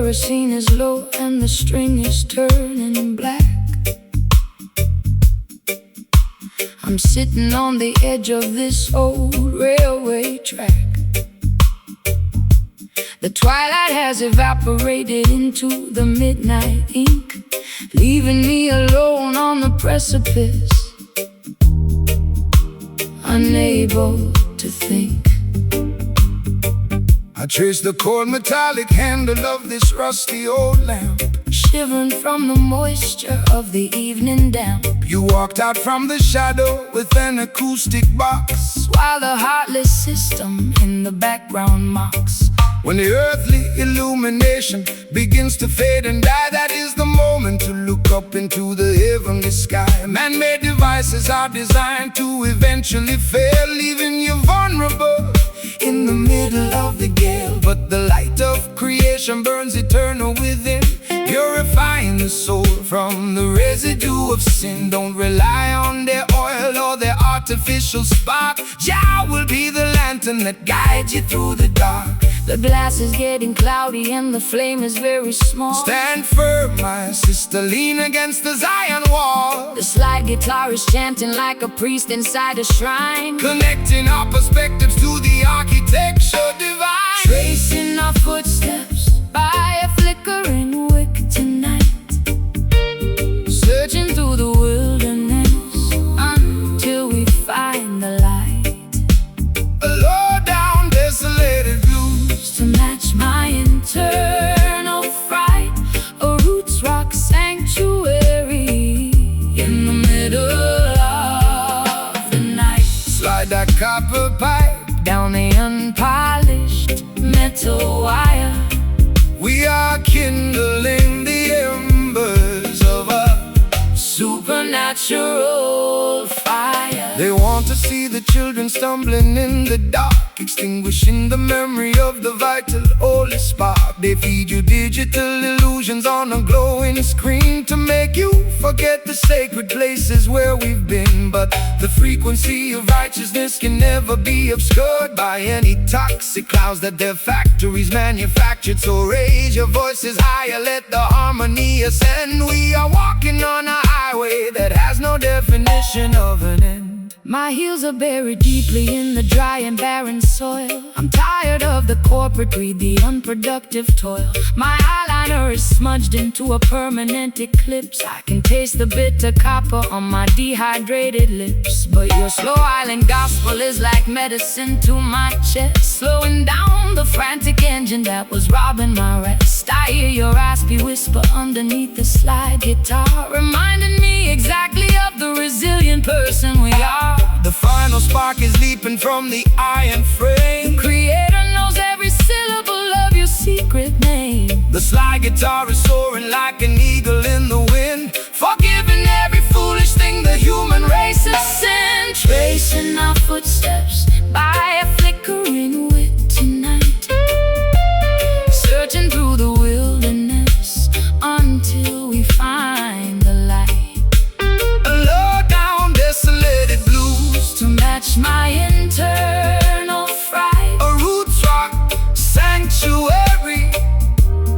kerosene is low and the string is turning black. I'm sitting on the edge of this old railway track. The twilight has evaporated into the midnight ink, leaving me alone on the precipice, unable to think. I trace the cold metallic handle of this rusty old lamp, shivering from the moisture of the evening damp. You walked out from the shadow with an acoustic box, while the heartless system in the background mocks. When the earthly illumination begins to fade and die, that is the moment to look up into the heavenly sky. Man-made devices are designed to eventually fail, leaving you vulnerable in the middle of the gale. But the light of creation burns eternal within, purifying the soul from the residue of sin. Don't rely on their oil or their artificial spark. Jah will be the lantern that guides you through the dark. The glass is getting cloudy and the flame is very small. Stand firm, my sister, lean against the Zion wall. The slide guitar is chanting like a priest inside a shrine, connecting our perspectives to the architecture divine. Tracing our footsteps by a flickering wick tonight, searching through the wilderness until we find the light. A low down, desolated blues to match my internal fright, a roots rock sanctuary in the middle of the night. Slide that copper pipe down the unpolished metal wire. We are kindling the embers of a supernatural fire. They want to see the children stumbling in the dark, extinguishing the memory of the vital holy spark. They feed you digital illusions on a glowing screen to make you forget the sacred places where we've been. But the frequency of righteousness can never be obscured by any toxic clouds that their factories manufactured. So raise your voices higher, let the harmony ascend. We are walking on a highway that has no definition of an end. My heels are buried deeply in the dry and barren soil. I'm tired of the corporate greed, the unproductive toil. My eyeliner is smudged into a permanent eclipse. I can taste the bitter copper on my dehydrated lips. But your slow island gospel is like medicine to my chest, slowing down the frantic engine that was robbing my rest. I hear your raspy whisper underneath the slide guitar, reminding me exactly of the resilient person we are. The final spark is leaping from the iron frame. The Creator knows every syllable of your secret name. The slide guitar is soaring like an eagle in the wind, forgiving every foolish thing the human race has sinned. Tracing our footsteps by a flickering wick tonight, searching through the wilderness until we find the light. A low down, desolated blues to match my internal fright, a roots rock sanctuary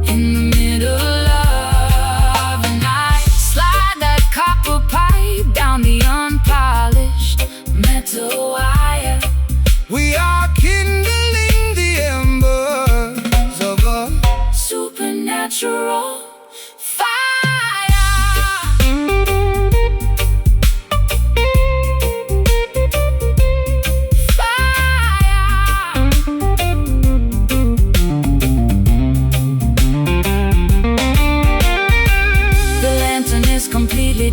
in the middle of the night. Slide that copper pipe down the unpolished metal wire. We are kindling the embers of a supernatural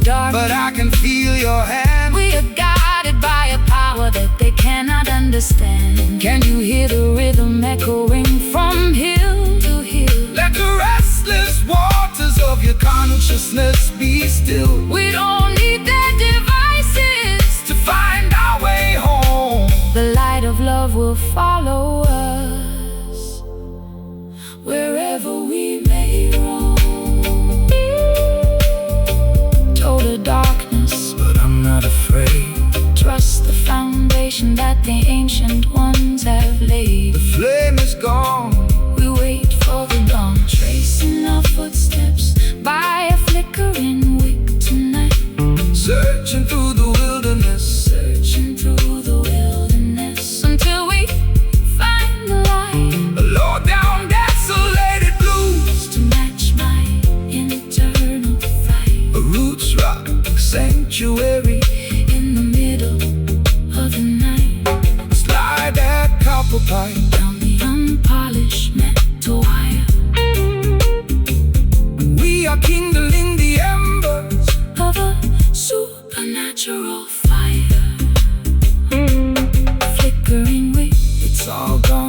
dark, but I can feel your hand. We are guided by a power that they cannot understand. Can you hear the rhythm echoing from hill to hill? Let the restless waters of your consciousness be still. We don't need their devices to find our way home. The light of love will follow us wherever we may roam. Total darkness, but I'm not afraid. Trust the foundation that the ancient ones have laid. The flame is gone, we wait for the dawn, tracing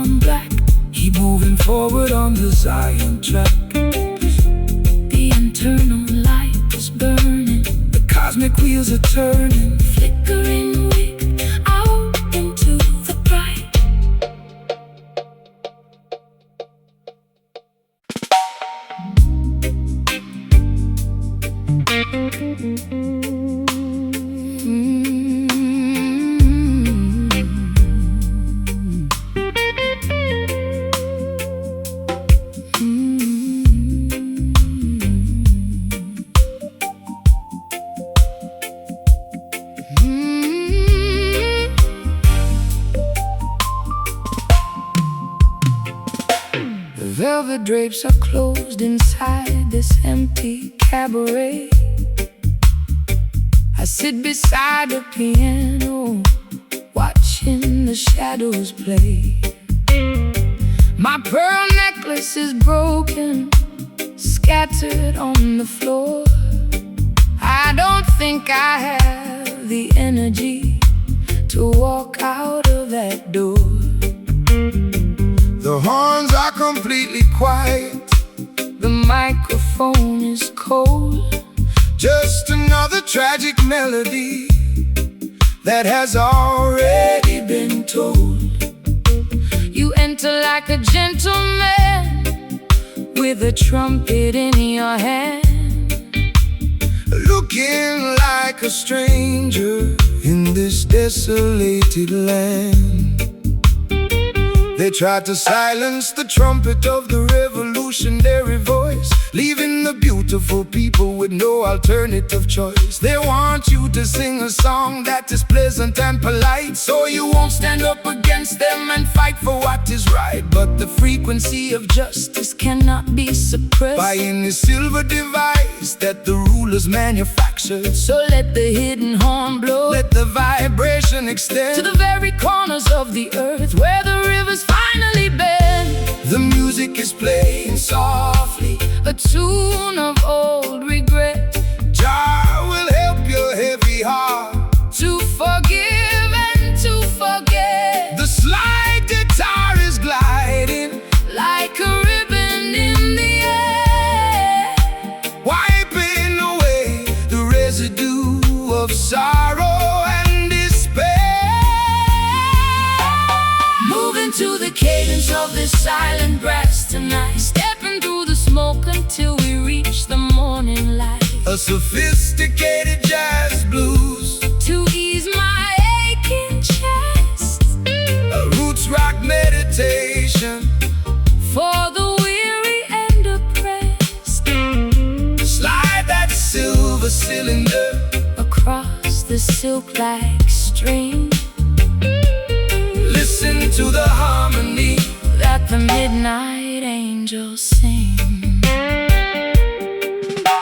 on black. Keep moving forward on the Zion track. The internal light is burning, The cosmic wheels are turning. flickering wick out into the bright. The velvet drapes are closed inside this empty cabaret. I sit beside the piano, watching the shadows play. My pearl necklace is broken, scattered on the floor. I don't think I have the energy to walk out of that door. The horns are completely quiet, the microphone is cold. Just another tragic melody that has already been told. You enter like a gentleman with a trumpet in your hand, looking like a stranger in this desolated land. They tried to silence the trumpet of the revolutionary voice, leaving the beautiful people with no alternative choice. They want you to sing a song that is pleasant and polite, so you won't stand up against them and fight for what is right. But the frequency of justice cannot be suppressed by any silver device that the rulers manufactured. So let the hidden horn blow, let the vibration extend to the very corners of the earth where the rivers finally bend. The music is playing softly, a tune of old regret. Jah will help your heavy heart to forgive and to forget. The slide guitar is gliding like a ribbon in the air, wiping away the residue of sorrow and despair. Moving to the cadence of this silent brass tonight, stepping through the smoke until we reach the morning light. A sophisticated jazz blues to ease my aching chest, a roots rock meditation for the weary and oppressed. Slide that silver cylinder across the silk-like string. Listen to the harmony that the midnight angels sing.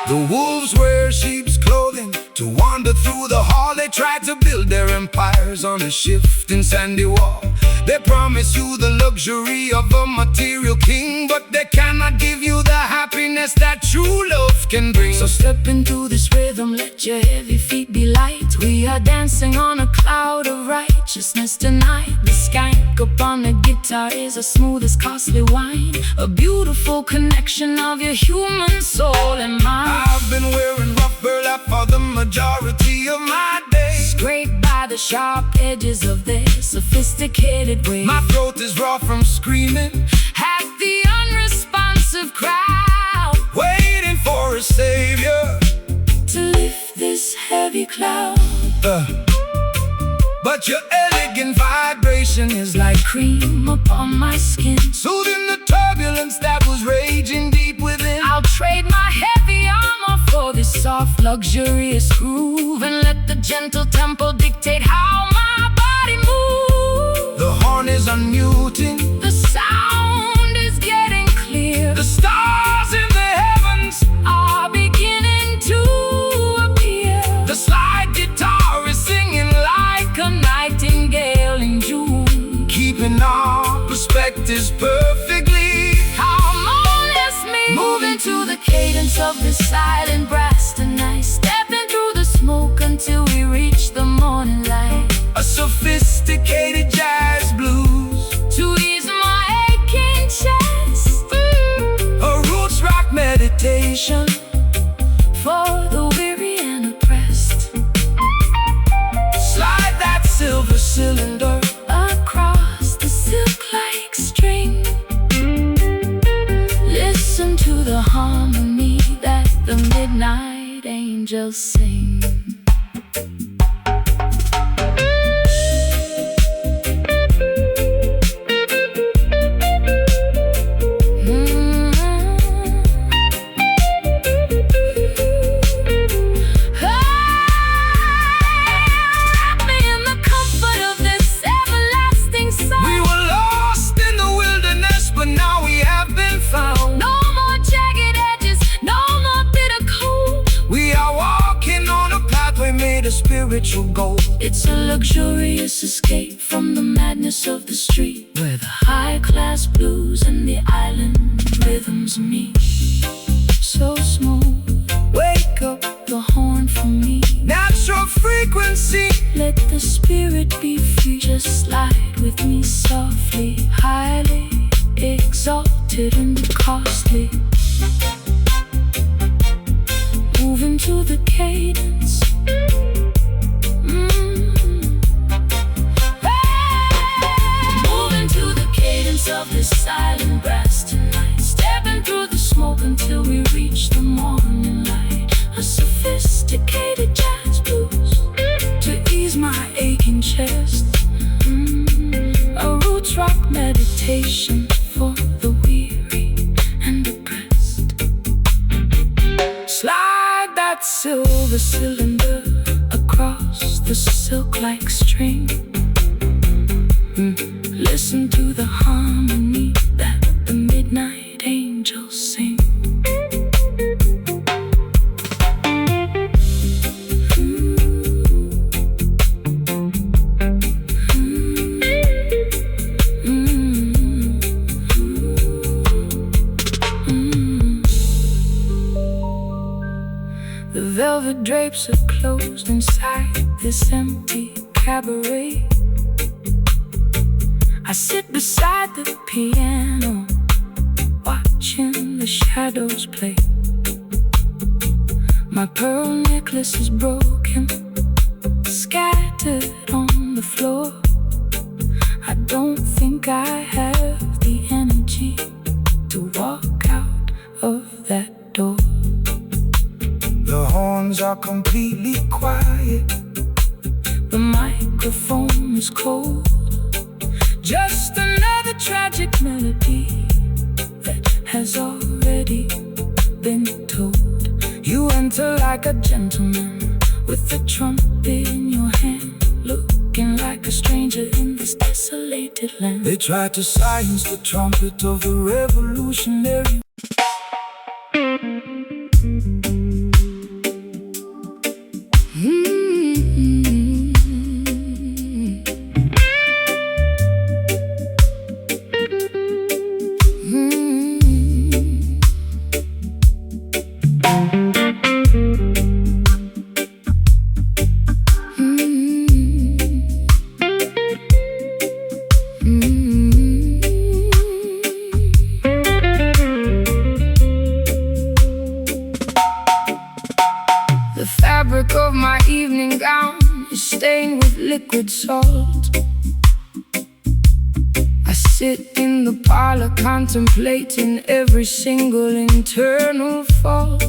The wolves wear sheep's clothing to wander through the hall. They try to build their empires on a shifting sandy wall. They promise you the luxury of a material king, but they cannot give you the happiness that true love can bring. So step into this rhythm, let your heavy feet be light. We are dancing on a cloud of righteousness tonight. The skank upon the guitar is as smooth as costly wine, a beautiful connection of your human soul and mind. I've been wearing rough burlap for the majority of my days, scraped by the sharp edges of their sophisticated ways. My throat is raw from screaming at the unresponsive crowd, waiting for a savior to lift this heavy cloud. But your elegant vibration is like cream upon my skin, soothing the turbulence that was raging deep within. I'll trade my heavy armor for this soft, luxurious groove, and let the gentle tempo dictate how my body moves. The horn is unmuting, the sound is getting clear. The stars in the heavens are beginning to appear. The slide guitar is singing like a nightingale in June, keeping our perspectives perfectly harmonious. Me moving to the cadence of this silent brass tonight, stepping meditation for the weary and oppressed. Slide that silver cylinder across the silk-like string. Listen to the harmony that the midnight angels sing. Spiritual goal. It's a luxurious escape from the madness of the street, where the high-class blues and the island rhythms meet. So smooth, wake up the horn for me. Natural frequency, let the spirit be free. Just slide with me softly, highly exalted and costly. Moving to the cadence. Of this silent brass tonight, stepping through the smoke until we reach the morning light. A sophisticated jazz blues to ease my aching chest. A roots rock meditation for the weary and oppressed. Slide that silver cylinder across the silk-like string. Listen to the harmony that the midnight angels sing. The velvet drapes are closed inside this empty cabaret. I sit beside the piano, watching the shadows play. My pearl necklace is broken, scattered on the floor. I don't think I have the energy to walk out of that door. The horns are completely quiet, the microphone is cold. Just another tragic melody that has already been told. you enter like a gentleman with a trumpet in your hand, looking like a stranger in this desolated land. They tried to silence the trumpet of the revolutionary. The fabric of my evening gown is stained with liquid salt. I sit in the parlor contemplating every single internal fault.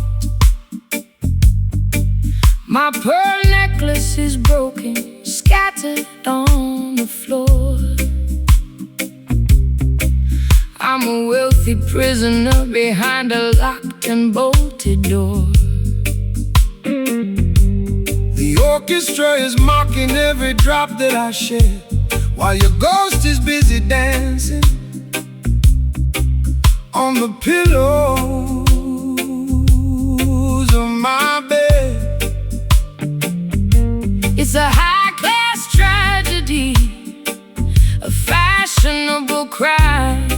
My pearl necklace is broken, scattered on the floor. I'm a wealthy prisoner behind a locked and bolted door. The orchestra is mocking every drop that I shed, while your ghost is busy dancing on the pillows of my bed. It's a high-class tragedy, a fashionable crime,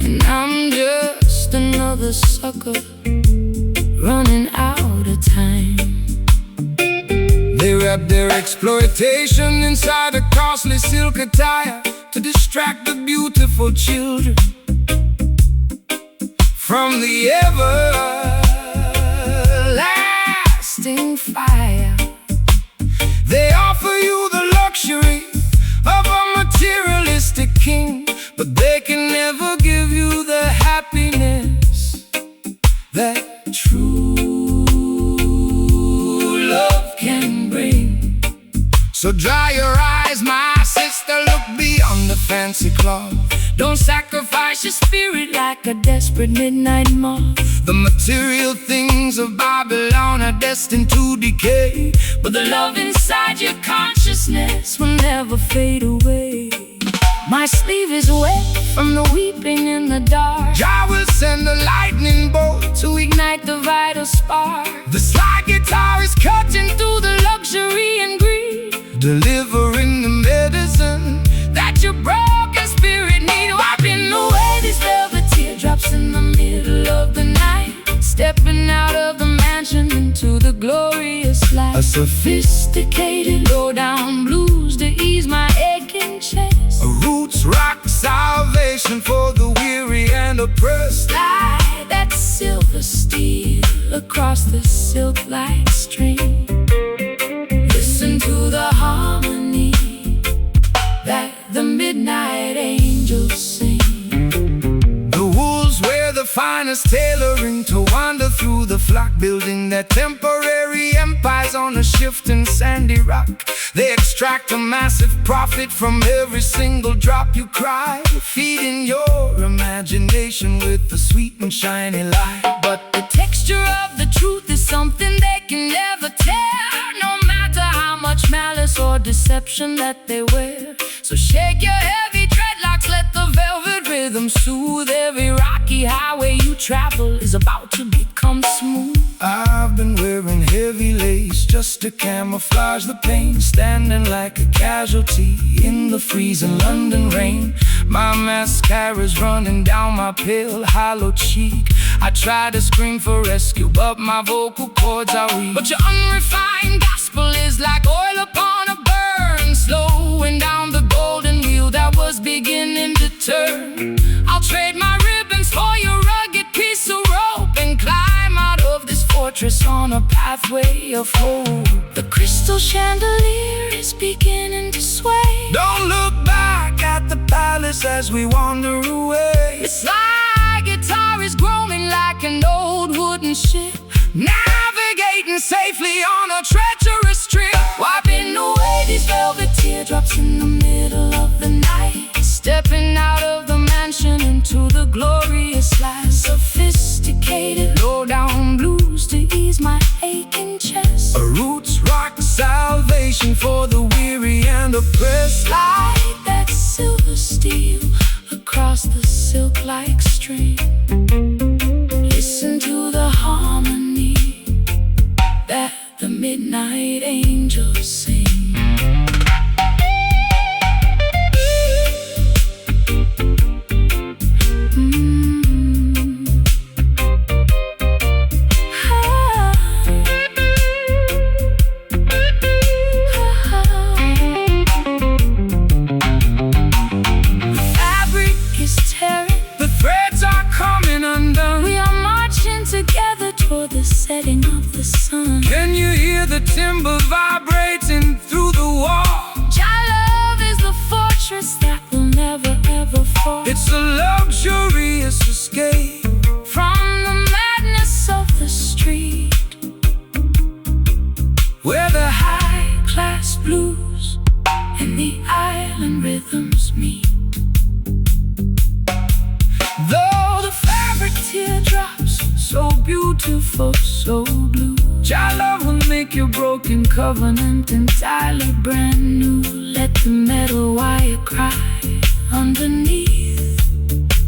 and I'm just another sucker running out of time. They wrap their exploitation inside a costly silk attire to distract the beautiful children from the everlasting fire. They offer you the luxury of a materialistic king, but they can never give you the happiness that true love can bring. So dry your eyes, my sister, look beyond the fancy cloth. Don't sacrifice your spirit like a desperate midnight moth. The material things of Babylon are destined to decay, but the love inside your consciousness will never fade away. My sleeve is wet from the weeping in the dark. Jah will send a lightning bolt to ignite the vital spark. The slide guitar is cutting through the luxury and greed, delivering the medicine that your broken spirit need. Wiping away these velvet teardrops in the middle of the night, stepping out of the mansion into the glorious light. A sophisticated low-down blues to ease my aching chest. A roots rock salvation for the weary and oppressed. Slide that silver steel across the silk-like string. Listen to the harmony that the midnight angels sing. The wolves wear the finest tailoring to wander through the flock, building their temporary empires on a shifting sandy rock. They extract a massive profit from every single drop you cry, feeding your imagination with a sweet and shiny light. But the texture of the truth is something they can never tear, no matter how much malice or deception that they wear. So shake your heavy dreadlocks, let the velvet rhythm soothe. Every rocky highway you travel is about to become smooth. I've been wearing heavy lace just to camouflage the pain, standing like a casualty in the freezing London rain. My mascara's running down my pale, hollow cheek. I try to scream for rescue, but my vocal cords are weak. But your unrefined gospel is like oil upon a burn, slowing down the golden wheel that was beginning to turn. I'll trade my ribbons for your rugged piece of rope and climb out of this fortress on a pathway of hope. The crystal chandelier is beginning to sway. Don't look back at the palace as we wander away. The slide guitar is groaning like an old wooden ship, navigating safely on a treacherous trip. Wiping away these velvet teardrops in the middle of the night, stepping out of the mansion into the glorious light. Sophisticated low-down blues to ease my aching chest. A roots rock salvation for the weary and oppressed. Slide that silver steel across the silk-like string. Listen to the harmony that the midnight angels sing. Setting of the sun. Can you hear the timber vibrating through the wall? Jah love is the fortress that will never ever fall. It's a luxurious escape from the madness of the street, where the high-class blues and the island rhythms meet. Though the fabric teardrops, so beautiful, so blue, Jah love will make your broken covenant entirely brand new. Let the metal wire cry underneath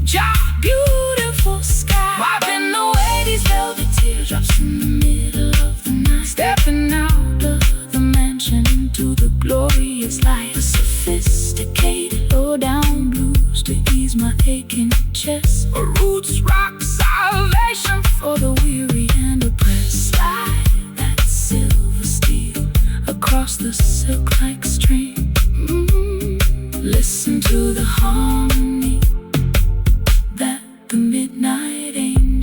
Jah beautiful sky. Wiping away these velvet teardrops in the middle of the night, stepping out of the mansion into the glorious light. A sophisticated low-down blues to ease my aching chest. A roots rock salvation for the weary and oppressed. Slide that silver steel across the silk-like string. Listen to the harmony that the midnight angels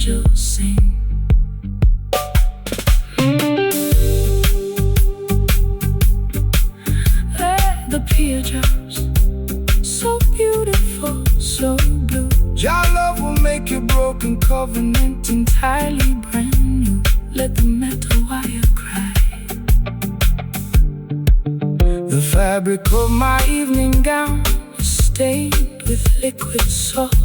so blue. Your love will make your broken covenant Entirely brand new. Let the metal wire cry. The fabric of my Evening gown is stained with liquid salt.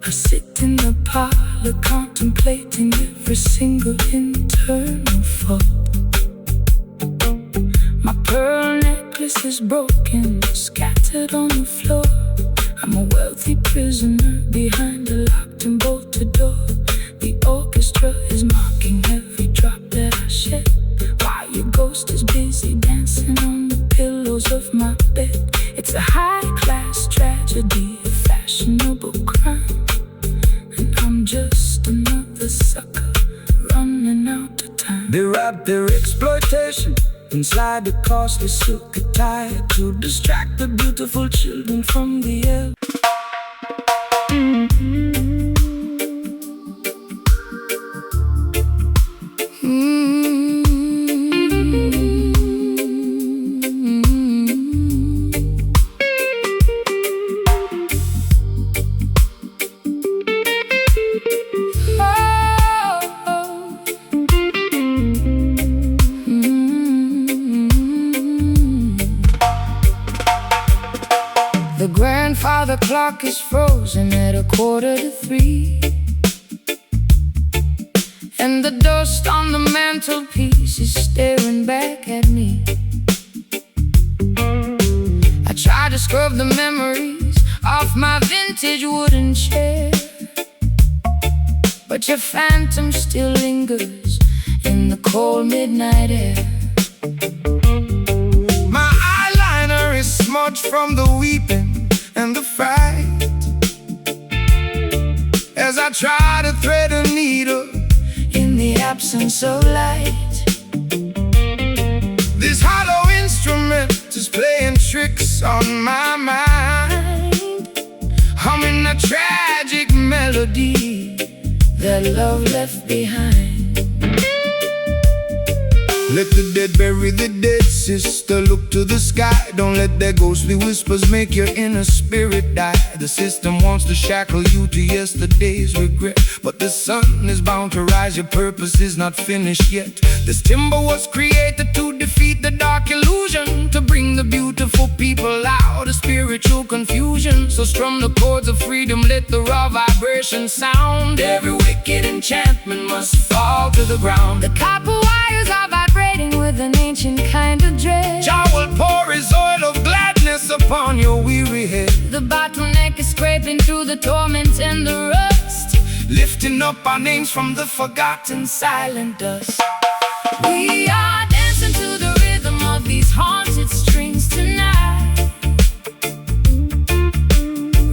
I sit in the parlor contemplating every single internal fault. My pearl necklace is broken, scattered on the floor. I'm a wealthy prisoner behind a locked and bolted door. The orchestra is mocking every drop that I shed, while your ghost is busy dancing on the pillows of my bed. It's a high-class tragedy, a fashionable crime, and I'm just another sucker running out of time. They wrap their exploitation inside the costly silk attire to distract the beautiful children from the air. The grandfather clock is frozen at 2:45, and the dust on the mantelpiece is staring back at me. I try to scrub the memories off my vintage wooden chair, but your phantom still lingers in the cold midnight air. My eyeliner is smudged from the weeping and the fright, as I try to thread a needle in the absence of light. This hollow instrument is playing tricks on my mind, humming a tragic melody that love left behind. Let the dead bury the dead, sister. Look to the sky. Don't let their ghostly whispers make your inner spirit die. The system wants to shackle you to yesterday's regret, but the sun is bound to rise. Your purpose is not finished yet. This timber was created to defeat the dark illusion, to bring the beautiful people out of spiritual confusion. So strum the chords of freedom, let the raw vibration sound. Every wicked enchantment must fall to the ground. The copper wires are vibrating with an ancient kind of dread. Jah will pour his oil of gladness upon your weary head. The bottleneck is scraping through the torment and the rust, lifting up our names from the forgotten silent dust. We are dancing to the rhythm of these haunted strings tonight,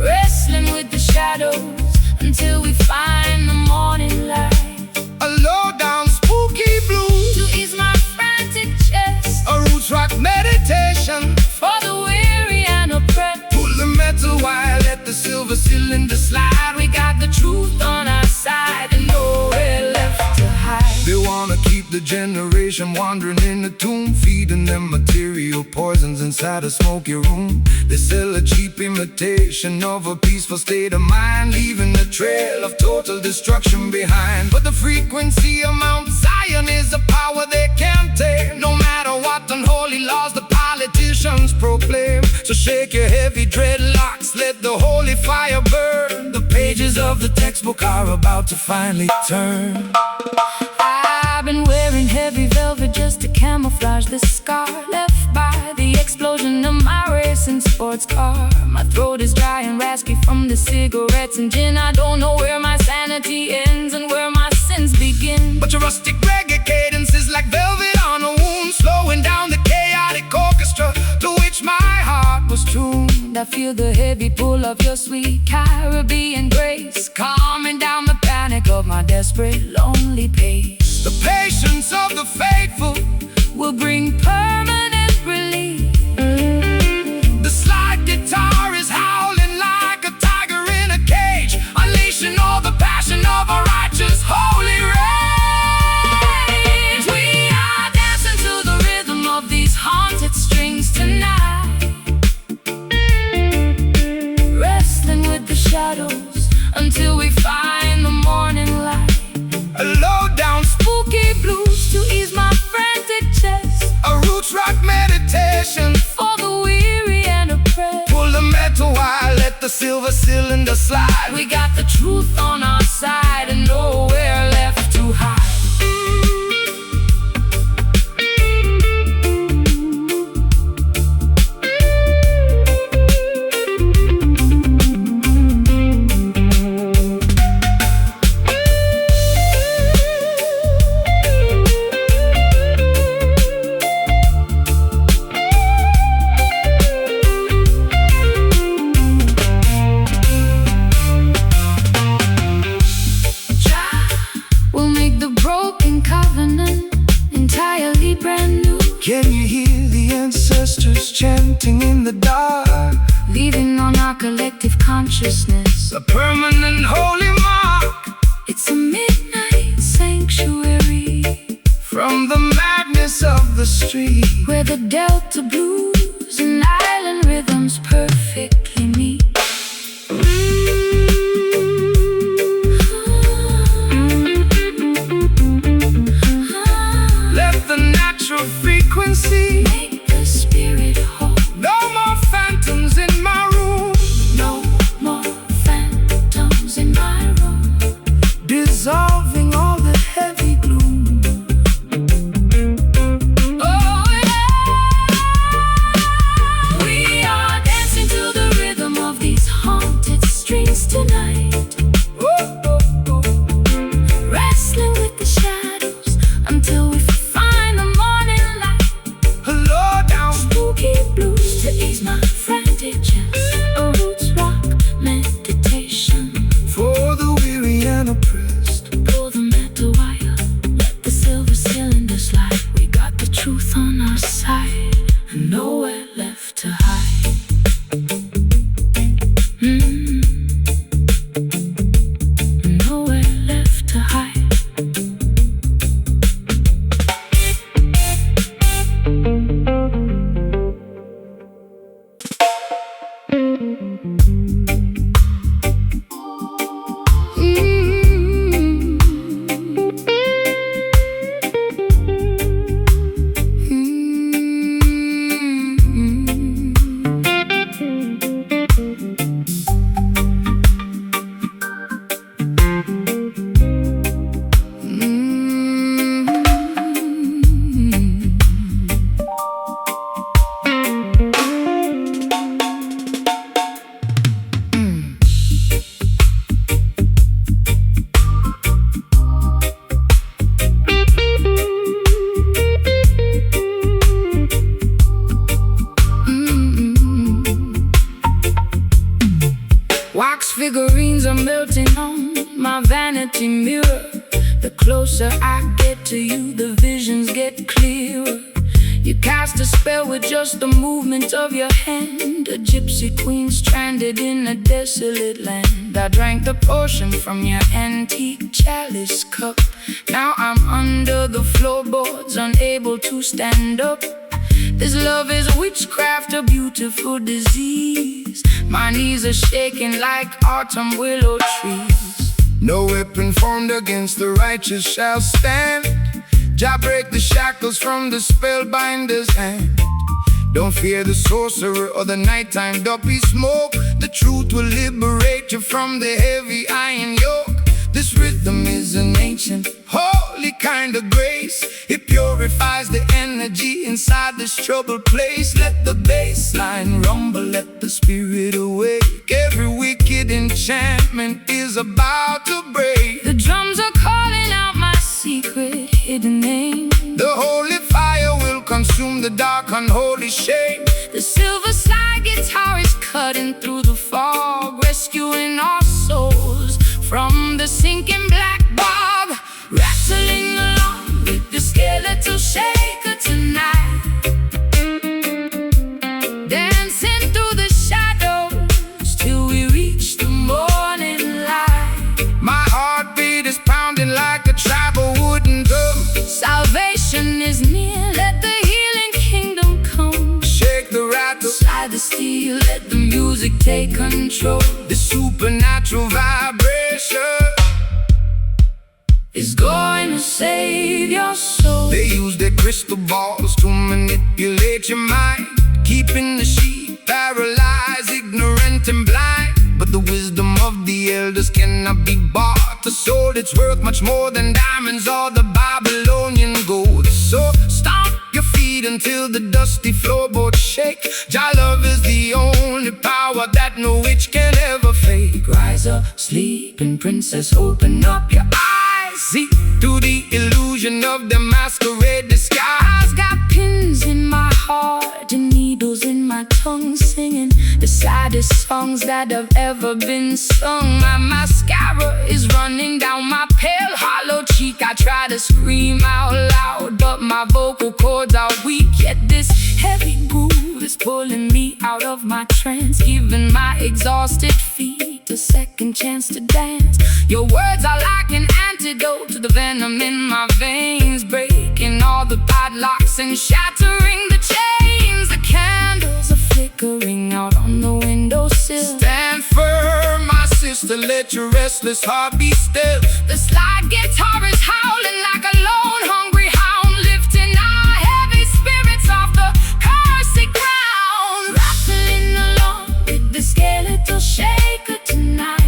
wrestling with the shadows until we find the morning light. A low-down spooky blues to ease my frantic chest, a roots rock meditation for the weary and oppressed. Pull the metal wire, let the silver cylinder slide. We got the truth on our side and nowhere left to hide. They wanna keep the generation wandering in the tomb, feeding them material poisons inside a smoky room. They sell a cheap imitation of a peaceful state of mind, leaving a trail of total destruction behind. But the frequency of Mount Zion is a power they can't tame, no matter what unholy laws the politicians proclaim. So shake your heavy dreadlocks, let the holy fire burn. The pages of the textbook are about to finally turn. I've been wearing heavy velvet just to camouflage the scar left by the explosion of my racing sports car. My throat is dry and raspy from the cigarettes and gin. I don't know where my sanity ends and where my sins begin. But your rustic reggae cadence is like velvet on a wound, slowing down the chaotic orchestra to which my heart was tuned. I feel the heavy pull of your sweet Caribbean grace, calming down the panic of my desperate, lonely pace. The patience of the faithful will bring permanent relief. The slide guitar is howling like a tiger in a cage, unleashing all the passion of a righteous holy rage. We are dancing to the rhythm of these haunted strings tonight, until we find the morning light. A low down Spooky blues to ease my frantic chest, a roots rock meditation for the weary and oppressed. pull the metal wire, let the silver cylinder slide. We got the truth on our side and nowhere left to hide. Can you hear the ancestors chanting in the dark? Leaving on our collective consciousness A permanent holy mark it's a midnight sanctuary, from the madness of the street, where the Delta blues and island rhythms perfectly meet. let the natural frequency Make the spirit whole. no more phantoms in my room, No more phantoms in my room, dissolving all the heavy gloom. oh yeah. We are dancing to the rhythm of these haunted streets tonight, wrestling with the shadows until we find the morning light. A low down Spooky blues to ease my frantic chest, a roots rock meditation for the weary and oppressed. pull the metal wire, let the silver cylinder slide. We got the truth on our side and nowhere left to hide. Nowhere left to hide. Wax figurines are melting on my vanity mirror. The closer I get to you, the visions get clearer. You cast a spell with just the movement of your hand, a gypsy queen stranded in a desolate land. I drank the potion from your antique chalice cup. Now I'm under the floorboards, unable to stand up. This love is witchcraft, a beautiful disease. My knees are shaking like autumn willow trees. No weapon formed against the righteous shall stand. Jah break the shackles from the spellbinder's hand. Don't fear the sorcerer or the nighttime duppy smoke. The truth will liberate you from the heavy iron yoke. This rhythm is an ancient, holy kind of grace. It purifies the energy inside this troubled place. Let the bass line rumble, let the spirit awake. Every wicked enchantment is about to break. The drums are calling out my secret hidden name. The holy fire will consume the dark unholy shame. The silver slide guitar is cutting through the fog, rescuing our souls from the sinking black bog. Rattling along with the skeletal shaker tonight, dancing through the shadows till we reach the morning light. My heartbeat is pounding like a tribal wooden drum. Salvation is near, let the healing kingdom come. Shake the rattle, Slide the steel, let the music take control. the supernatural vibration is going to save your soul. They use their crystal balls to manipulate your mind, keeping the sheep paralyzed, ignorant and blind. But the wisdom of the elders cannot be bought. The soul, it's worth much more than diamonds or the Babylonian gold. So stomp your feet until the dusty floorboards shake. Jah love is the only power that no witch can ever fake. Rise up, sleeping princess, open up your eyes. See through the illusion of the masquerade disguise. Got pins in my heart and needles in my tongue, singing the saddest songs that have ever been sung. My mascara is running down my pale hollow cheek. I try to scream out loud, but my vocal cords are weak. Yet this heavy groove is pulling me out of my trance, giving my exhausted feet a second chance to dance. Your words are like an antidote to the venom in my veins, breaking all the padlocks and shattering the chains. The candles are flickering out on the windowsill. Stand firm, my sister, let your restless heart be still. The slide guitar is howling like a lone hungry hound, lifting our heavy spirits off the cursed ground. Rattling along with the skeletal shaker tonight.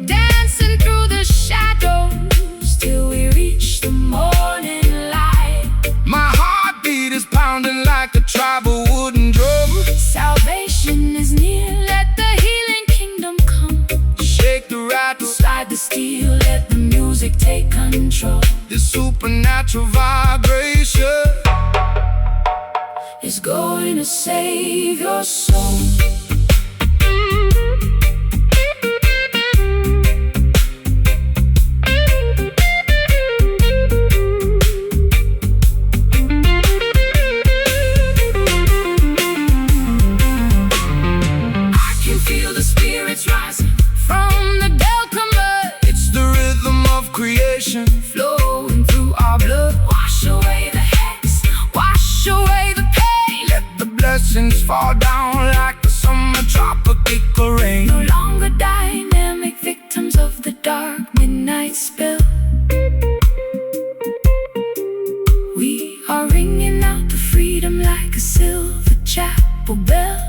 Dancing through the shadows till we reach the morning light. My heartbeat is pounding like a tribal wooden drum. Salvation is near, let the healing kingdom come. Shake the rattle, slide the steel, let the music take control. The supernatural vibration is going to save your soul. Rising from the Delcamber, it's the rhythm of creation flowing through our blood. Wash away the hex, wash away the pain. Let the blessings fall down like the summer tropical rain. No longer dynamic victims of the dark midnight spell. We are ringing out the freedom like a silver chapel bell.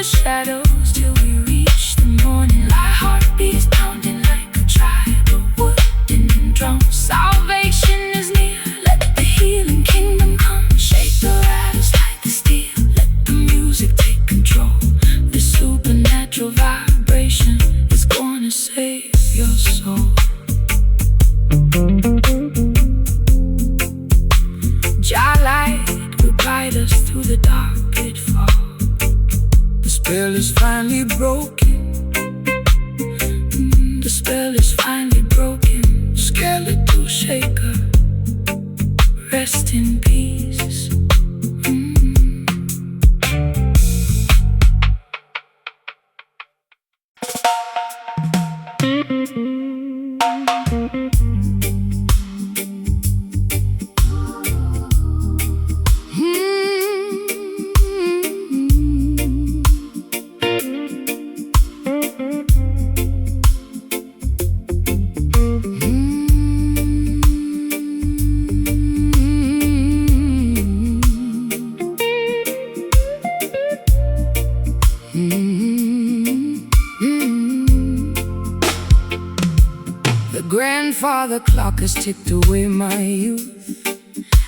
Shadows till we reach the morning. My heart beats pounding like a tribal wooden drum. Salvation is near, let the healing kingdom come. Shake the rattles like the steel, let the music take control. The supernatural vibration is gonna save your soul. Jah light will guide us through the dark pitfall. The spell is finally broken. The spell is finally broken. Skeletal shaker, rest in peace. Grandfather clock has ticked away my youth,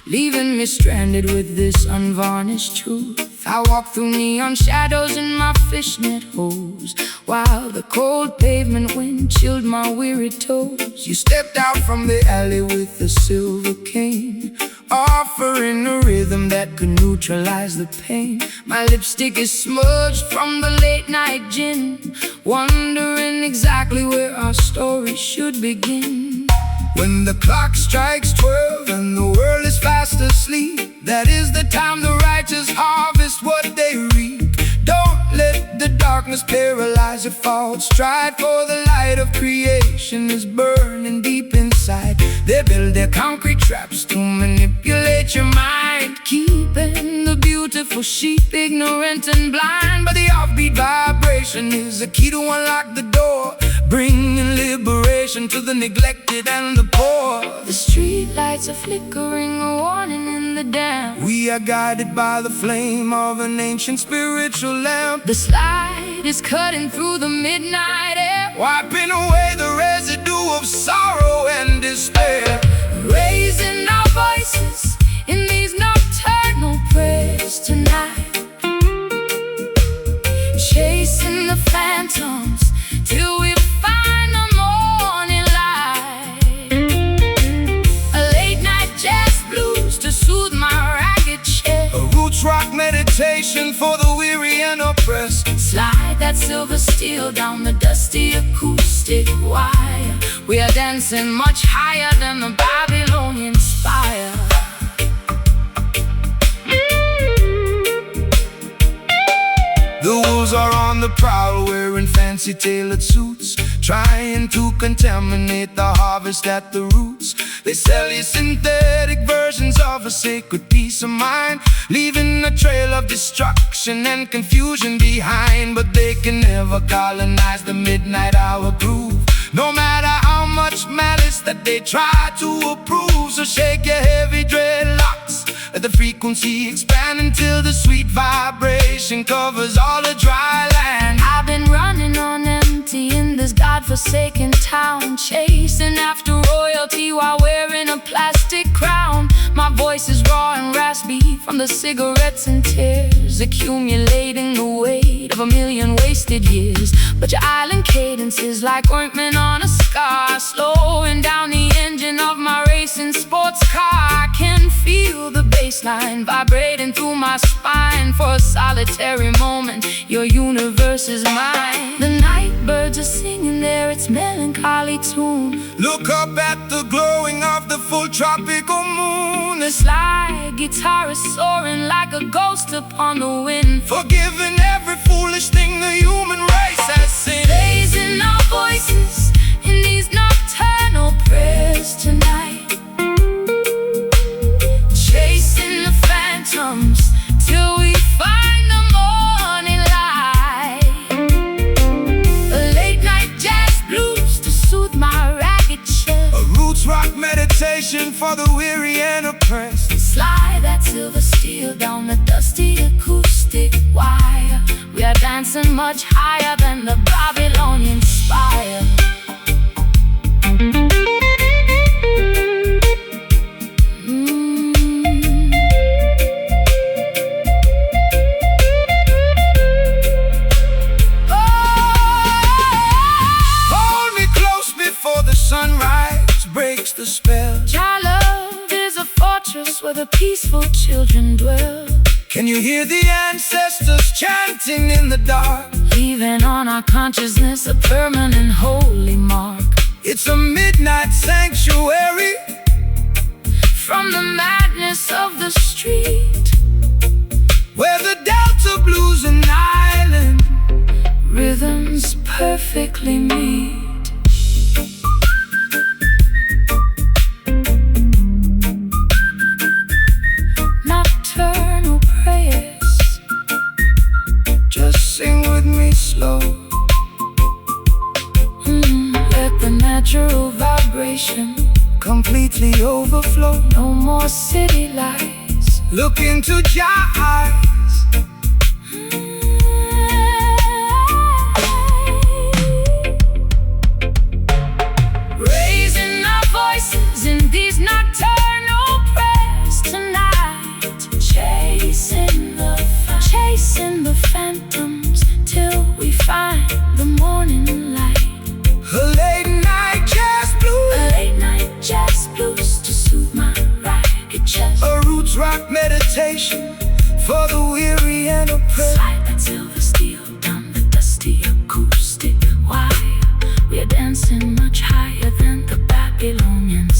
leaving me stranded with this unvarnished truth. I walk through neon shadows in my fishnet hose, while the cold pavement wind chilled my weary toes. You stepped out from the alley with a silver cane, offering a rhythm that could neutralize the pain. My lipstick is smudged from the late night gin, wondering exactly where our story should begin. When the clock strikes 12 and the world is fast asleep, that is the time the righteous harvest what they reap. Don't let the darkness paralyze your thoughts. Strive for the light of creation is burning deep inside. They build their concrete traps to manipulate your mind, keeping the beautiful sheep ignorant and blind. But the offbeat vibration is the key to unlock the door, bringing liberation to the neglected and the poor. The street lights are flickering, a warning in the damp. We are guided by the flame of an ancient spiritual lamp. The slide is cutting through the midnight air, wiping away the residue of sorrow and despair. Raising our voices in these nocturnal prayers tonight, chasing the phantoms till we find the morning light. A late night jazz blues to soothe my ragged chest, a roots rock meditation for the weary and oppressed. Slide that silver steel down the dusty acoustic wire. We are dancing much higher than the Babylonian spire. The wolves are on the prowl, wearing fancy tailored suits, trying to contaminate the harvest at the roots. They sell you synthetic versions of a sacred peace of mind, leaving a trail of destruction and confusion behind. But they can never colonize the midnight hour groove, no matter how much malice that they try to approve. So shake your heavy dreadlocks, let the frequency expand until the sweet vibration covers all the dry land. I've been running on empty in this godforsaken town, chasing after royalty while wearing a plastic crown. My voice is raw and raspy from the cigarettes and tears, accumulating the weight of a million wasted years. But your island cadence is like ointment on a scar, slowing down the engine of my racing sports car. I can feel the bassline vibrating through my spine. For a solitary moment, your universe is mine. The night birds are singing their its melancholy tune. Look up at the glowing of the full tropical moon. The slide guitar is soaring like a ghost upon the wind, forgiving every foolish thing the human race has sinned. Raising our voices in these nocturnal prayers tonight, chasing the phantoms till we find the morning light. A late night jazz blues to soothe my ragged chest, a roots rock meditation for the weary and oppressed. Slide that silver steel down the dusty acoustic wire. We are dancing much higher than the Babylonian spire. Sunrise breaks the spell. Child love is a fortress where the peaceful children dwell. Can you hear the ancestors chanting in the dark, leaving on our consciousness a permanent holy mark? It's a midnight sanctuary from the madness of the street, where the Delta blues and island rhythms perfectly meet. Nocturnal prayers, just sing with me slow. Let the natural vibration completely overflow. No more city lights, look into your eyes. Raising our voices in these nocturnal prayers tonight, chasing the phantoms till we find the morning light. A late night jazz blues, a late night jazz blues to soothe my ragged chest. A roots rock meditation for the weary and oppressed. Slide that silver steel down the dusty acoustic wire. We are dancing much higher than the Babylonians.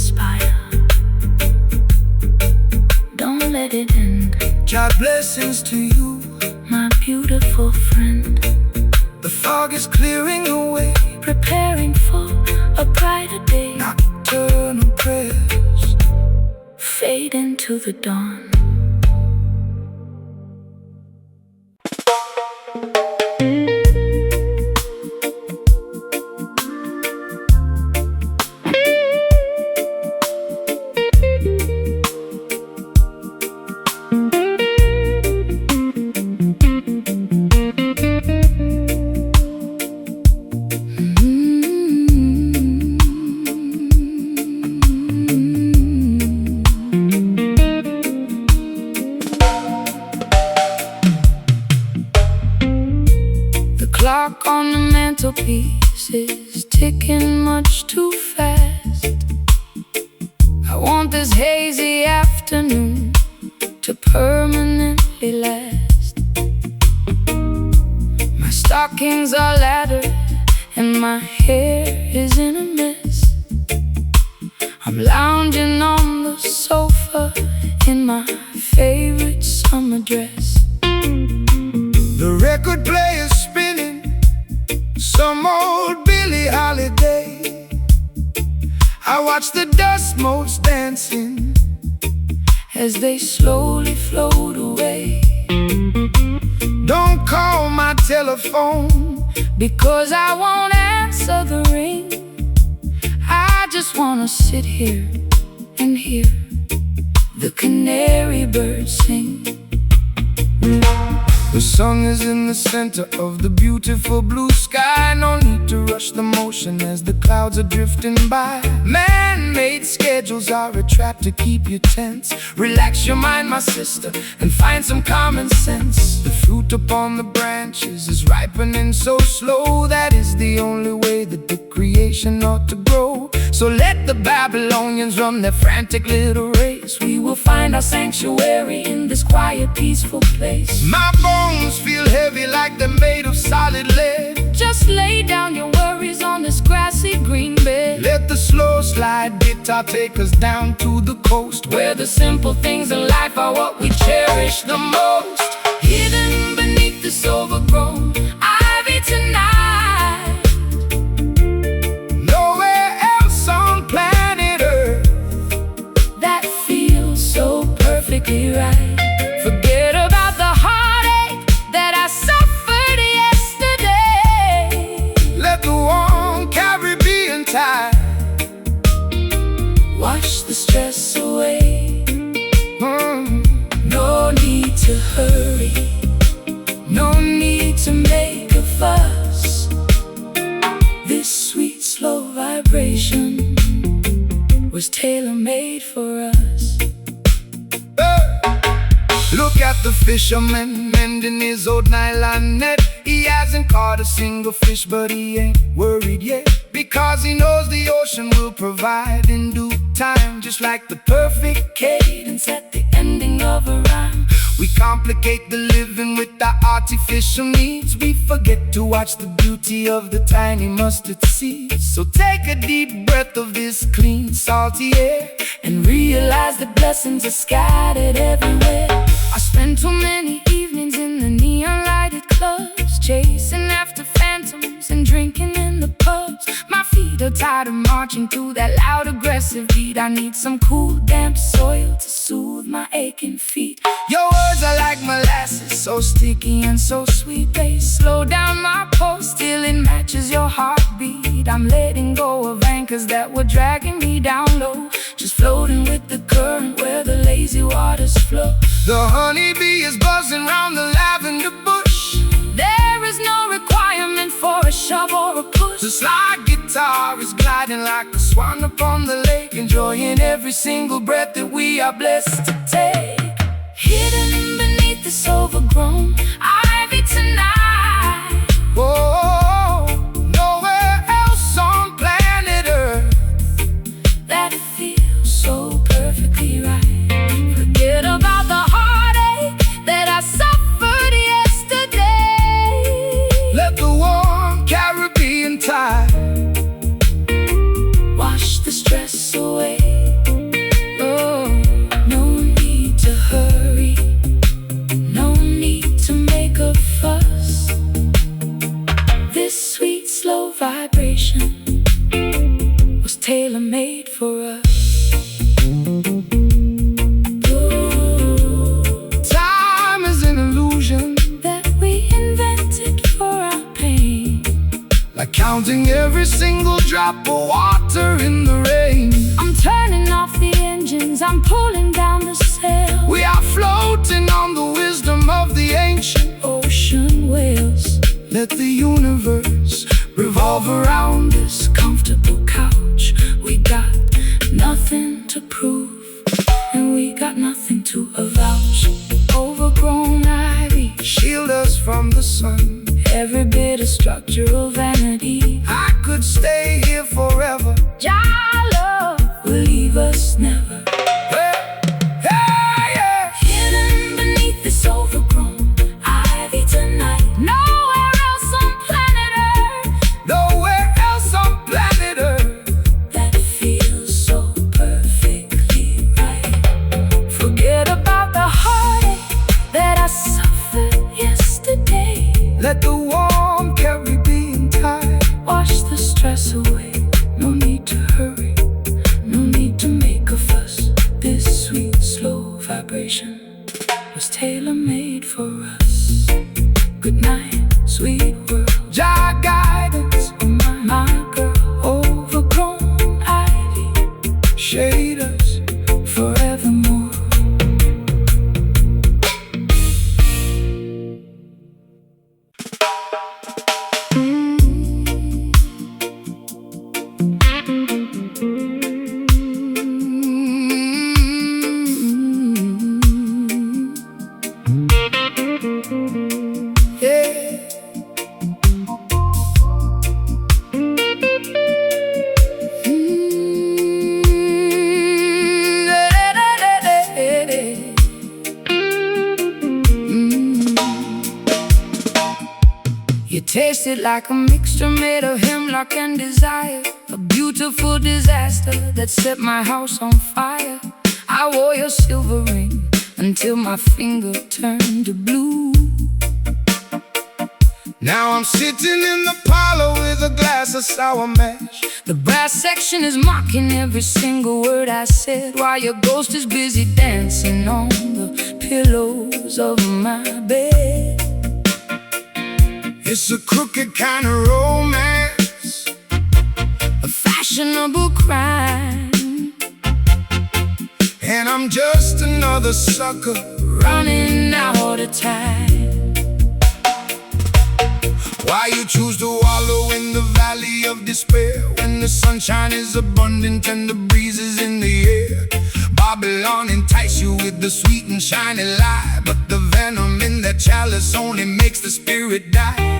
to the dawn. Clock on the mantelpiece is ticking much too fast. I want this hazy afternoon to permanently last. My stockings are laddered and my hair is in a mess. I'm lounging on the sofa in my favorite summer dress. The record player's spinning some old Billie Holiday. I watch the dust motes dancing as they slowly float away. Don't call my telephone because I won't answer the ring. I just wanna sit here and hear the canary birds sing. The sun is in the center of the beautiful blue sky. No need to rush the motion as the clouds are drifting by. Man-made schedules are a trap to keep you tense. Relax your mind, my sister, and find some common sense. The fruit upon the branches is ripening so slow. That is the only way that the creation ought to grow. So let the Babylonians run their frantic little race. We will find our sanctuary in this quiet, peaceful place. My bones feel heavy like they're made of solid lead. Just lay down your worries on this grassy green bed. Let the slow slide guitar take us down to the coast, where the simple things in life are what we cherish the most. Hidden beneath this overgrown ivy tonight, nowhere else on planet Earth that feels so perfectly right. Forget about the heartache that I suffered yesterday. Let the warm Caribbean tide wash the stress away. No need to hurry, no need to make a fuss. This sweet slow vibration was tailor-made for us. Look at the fisherman mending his old nylon net. He hasn't caught a single fish, but he ain't worried yet, because he knows the ocean will provide in due time, just like the perfect cadence at the ending of a rhyme. We complicate the living with our artificial needs. We forget to watch the beauty of the tiny mustard seeds. So take a deep breath of this clean, salty air and realize the blessings are scattered everywhere. I spend too many evenings in the neon-lighted clubs, chasing after phantoms and drinking in the pubs. My feet are tired of marching to that loud, aggressive beat. I need some cool, damp soil to soothe my aching feet. Your words are like molasses, so sticky and so sweet. They slow down my pulse till it matches your heartbeat. I'm letting go of anchors that were dragging me down low, just floating with the current where the lazy waters flow. The honeybee is buzzing round the lavender bush. There is no requirement for a shove or a push. The slide guitar is gliding like a swan upon the lake, enjoying every single breath that we are blessed to take. Hidden beneath this overgrown ivy tonight, oh, nowhere else on planet Earth that feels so perfectly right. Forget about the heartache that I suffered yesterday. Let the warm Caribbean tide wash the stress away. Oh, no need to hurry, no need to make a fuss. shelter in the rain. I'm turning off the engines, I'm pulling down the sail. We are floating on the wisdom of the ancient Ocean waves, let the universe revolve around this comfortable couch. We got nothing to prove, and we got nothing to avouch. Overgrown ivy, shield us from the sun. every bit of structural vanity. I could stay here forever. Your love will leave us never. Hidden beneath this overgrown ivy tonight. Nowhere else on planet Earth, Nowhere else on planet Earth that feels so perfectly right. Forget about the heartache that I suffered yesterday. let the warm Caribbean tide Wash the stress away. No need to hurry, no need to make a fuss. This sweet, slow vibration was tailor-made for us. Good night, sweet world. Jah guidance, Oh my girl. Overgrown ivy, shade us. forevermore. Yeah. You taste it like a mixture made of hemlock and desire. A beautiful disaster that set my house on fire. I wore your silver ring until my finger turned to blue. Now I'm sitting in the parlor with a glass of sour mash. The brass section is mocking every single word I said, while your ghost is busy dancing on the pillows of my bed. It's a crooked kind of romance, A fashionable crime, and I'm just another sucker running out of time. Why you choose to wallow in the valley of despair when the sunshine is abundant and the breeze is in the air? Babylon entice you with the sweet and shiny lie, but the venom in that chalice only makes the spirit die.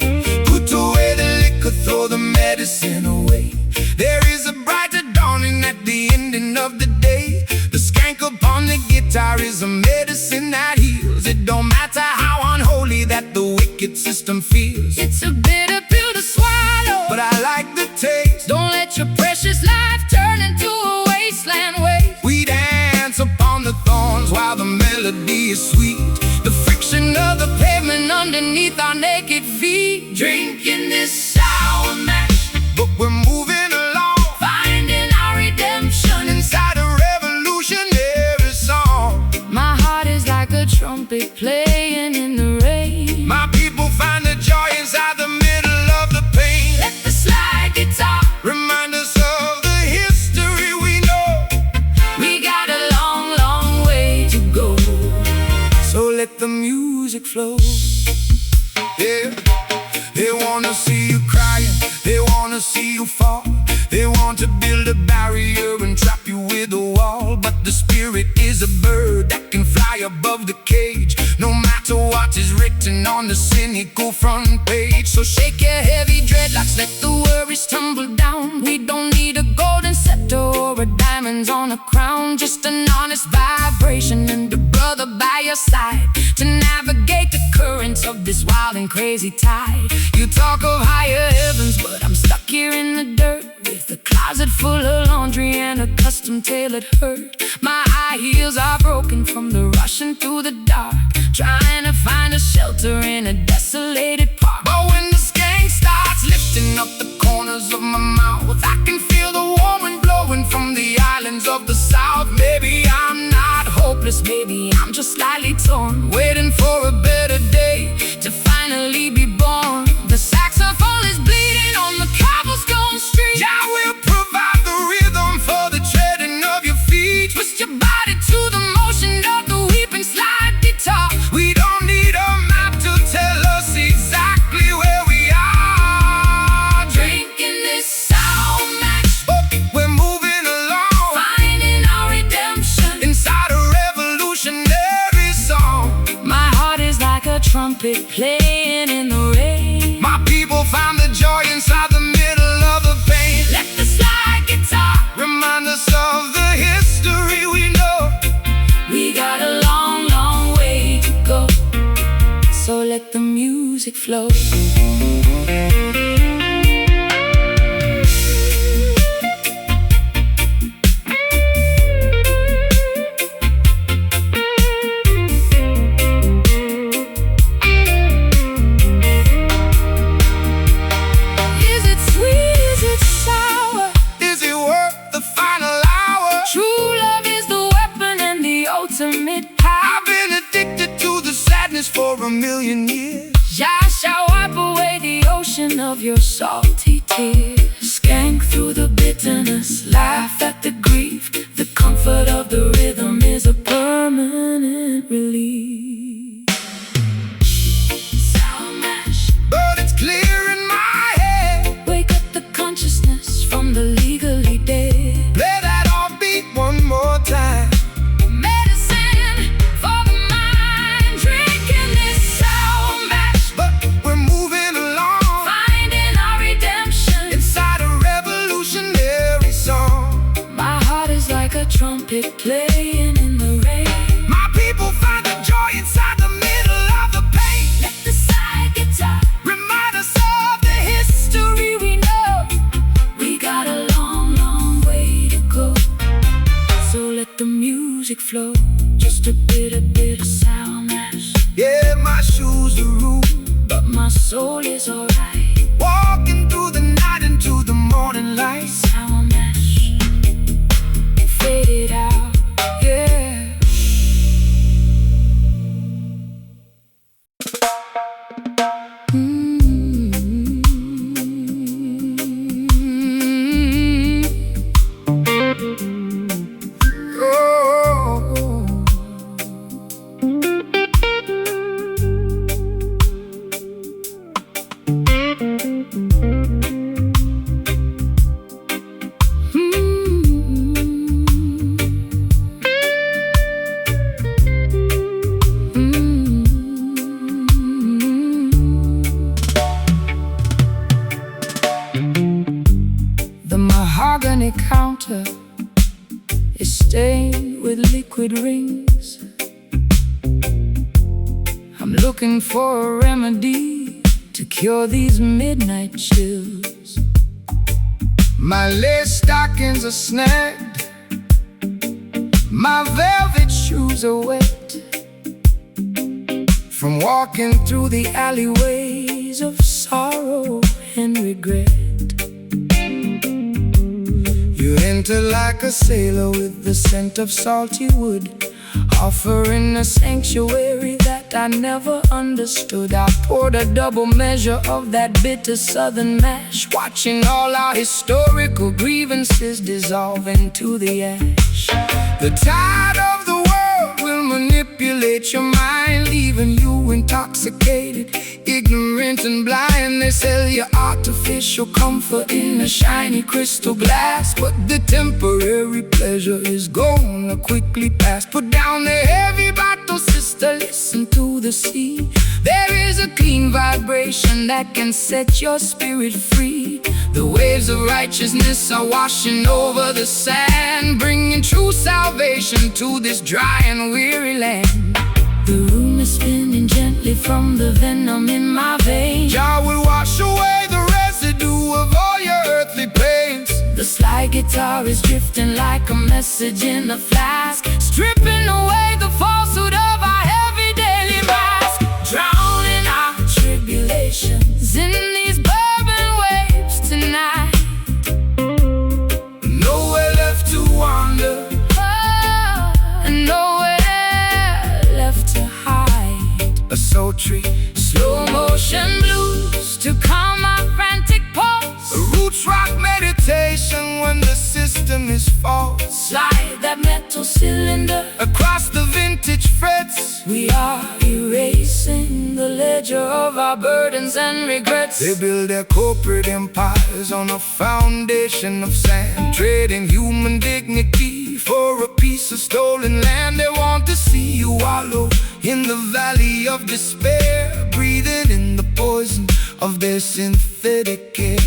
Put away the liquor, throw the medicine away. There is a brighter dawning at the ending of the day. The skank upon the guitar is a medicine that heals. It don't matter how unholy that the wicked system feels. It's a bitter pill to swallow, But I like the taste. don't let your precious life turn into a wasteland waste. We dance upon the thorns while the melody is sweet. The friction of the pavement underneath our naked feet. Drinking this sour mash, But we're moving along finding our redemption. inside a revolutionary song. My heart is like a trumpet playing in the rain. My people find the joy inside the middle of the pain. Let the slide guitar Remind us of the history we know. we got a long, long way to go. So let the music flow. Yeah. They wanna see you crying, they wanna see you fall. They want to build a barrier and trap you with a wall. But the spirit is a bird that can fly above the cage, no matter what is written on the cynical front page. So shake your heavy dreadlocks, let the worries tumble down. We don't need a golden scepter or a diamonds on a crown, just an honest vibration and a brother by your side to navigate the currents of this wild and crazy tide. You talk of higher heavens, but I'm stuck here in the dirt with a closet full of laundry and a custom-tailored hurt. My high heels are broken from the rushing through the dark, trying to find a shelter in a desolated park. But when the skank starts lifting up the corners of my mouth, I can feel the warm wind blowing from the islands of the south. Maybe I'm not hopeless, maybe I'm just slightly torn, waiting for a better day to finally be born. The saxophone is bleeding on the cobblestone street. Yeah, we'll provide the trumpet playing in the rain. My people found the joy inside the middle of the pain. Let the slide guitar Remind us of the history we know. We got a long, long way to go, so let the music flow. Is it sweet, is it sour? Is it worth the final hour? True love is the weapon and the ultimate power. I've been addicted to the sadness for a million years. Jah shall wipe away the ocean of your salty tears. Skank through the bitterness, laugh at the grief. The comfort of the rhythm is a permanent relief. Sound mash, But it's clear in my head. wake up the consciousness from the legally dead. Play that offbeat one more time. Medicine for the mind, drinking this sound mash, But we're moving along finding our redemption. inside a revolutionary song. My heart is like a trumpet playing in the rain. My people find the joy inside the middle of the pain. Let the side guitar Remind us of the history we know. we got a long, long way to go, so let the music flow. Just a bit of sound mash, Yeah, my shoes are rude. but my soul is alright. Walking through the night into the morning light. Sound mash, fade it out, yeah. Oh, The mahogany counter is stained with liquid rings. I'm looking for a remedy to cure these midnight chills. my lace stockings are snagged. My velvet shoes are wet From walking through the alleyways of sorrow and regret. You enter like a sailor with the scent of salty wood, offering a sanctuary that I never understood. I poured a double measure of that bitter southern mash, watching all our historical grievances dissolve into the ash. The tide of the world will manipulate your mind, leaving you intoxicated, ignorant and blind. They sell you artificial comfort in a shiny crystal glass, but the temporary pleasure is gonna quickly pass. Put down the heavy bottle, sister, listen to the sea. There is a clean vibration that can set your spirit free. The waves of righteousness are washing over the sand, bringing true salvation to this dry and weary land. The room is spinning gently from the venom in my veins. Jah will wash away the residue of all your earthly pains. The slide guitar is drifting like a message in a flask, stripping away the falsehood of our heavy daily mask, drowning our tribulations in these bourbon waves tonight. Nowhere left to wander, And nowhere left to hide. a sultry, Slow motion blues to calm my frantic pulse. a roots rock meditation when the system is false. Slide that metal cylinder Across the vintage frets, we are erasing the ledger of our burdens and regrets. they build their corporate empires on a foundation of sand, trading human dignity for a piece of stolen land. They want to see you wallow in the valley of despair, living in the poison of their synthetic air.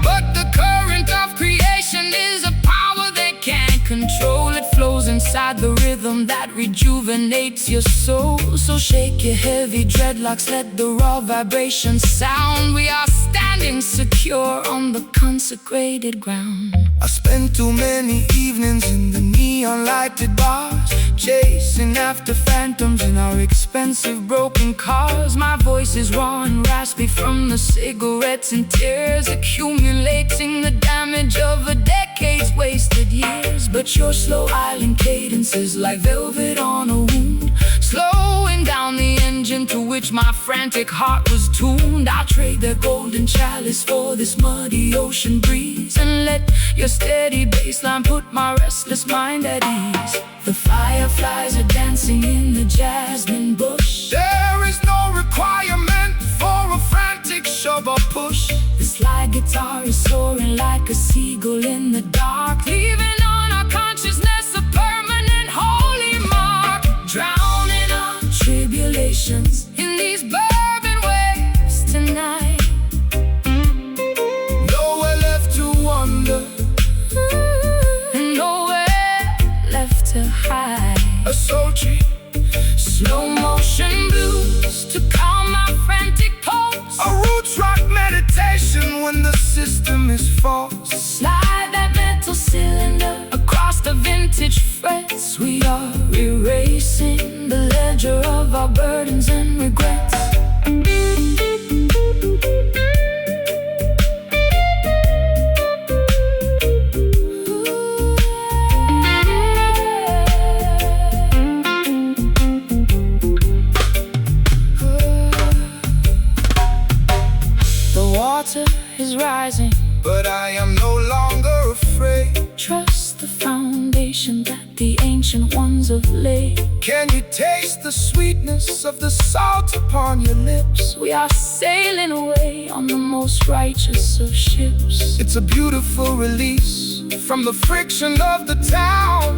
But the current of creation is a power they can't control. It flows inside the rhythm that rejuvenates your soul. So shake your heavy dreadlocks, let the raw vibrations sound. We are standing secure on the consecrated ground. I spent too many evenings in the neon lighted bars, chasing after phantoms in our expensive broken cars. My voice is raw and raspy from the cigarettes and tears, accumulating the damage of a decade's wasted years. But your slow island cadence is like velvet on a wound, slowing down the engine to which my frantic heart was tuned. I'll trade the golden chalice for this muddy ocean breeze, and let your steady bassline put my restless mind at ease. The fireflies are dancing in the jasmine bush. There is no requirement for a frantic shove or push. The slide guitar is soaring like a seagull in the dark, leaving on our consciousness a permanent holy mark. Drowning our tribulations in these bourbon waves tonight. Nowhere left to wander, and nowhere left to hide. a sultry Slow motion blues to calm my frantic pulse. a roots rock meditation when the system is false. Slide that metal cylinder across the vintage frets. We are erasing the ledger of our burdens and regrets. The water is rising. But I am no longer afraid. Trust the foundation that the ancient ones have laid. Can you taste the sweetness of the salt upon your lips? We are sailing away on the most righteous of ships. It's a beautiful release from the friction of the town,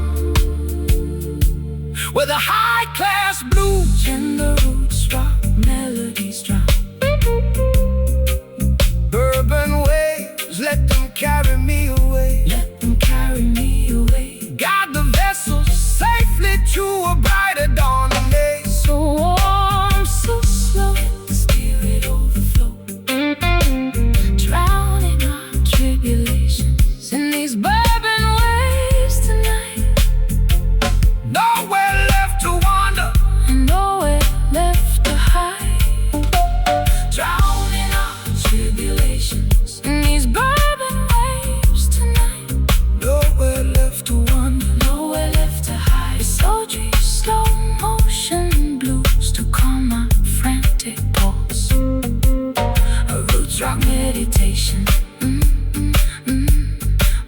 where the high-class blues And the roots rock melodies drown. bourbon waves, let them carry me away. Let them carry me away. Guide the vessels safely to a brighter dawn day. So warm, so slow, let the spirit overflow. Drowning our tribulations in these bourbon waves tonight. Nowhere left to wander, And nowhere left to hide. Drowning our tribulations in these bourbon waves tonight. nowhere left to wander. Nowhere left to hide. It's sultry, slow motion blues to calm my frantic pulse. A roots rock meditation.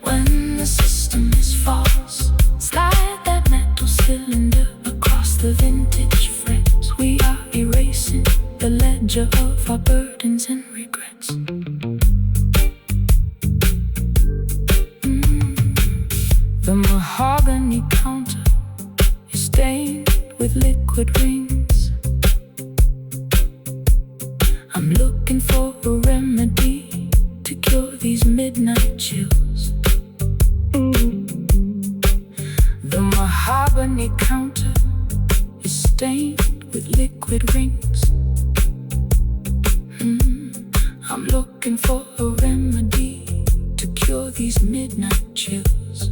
When the system is false, slide that metal cylinder across the vintage frets. We are erasing the ledger of our burdens and regrets. The mahogany counter is stained with liquid rings. I'm looking for a remedy to cure these midnight chills. The mahogany counter is stained with liquid rings. I'm looking for a remedy to cure these midnight chills.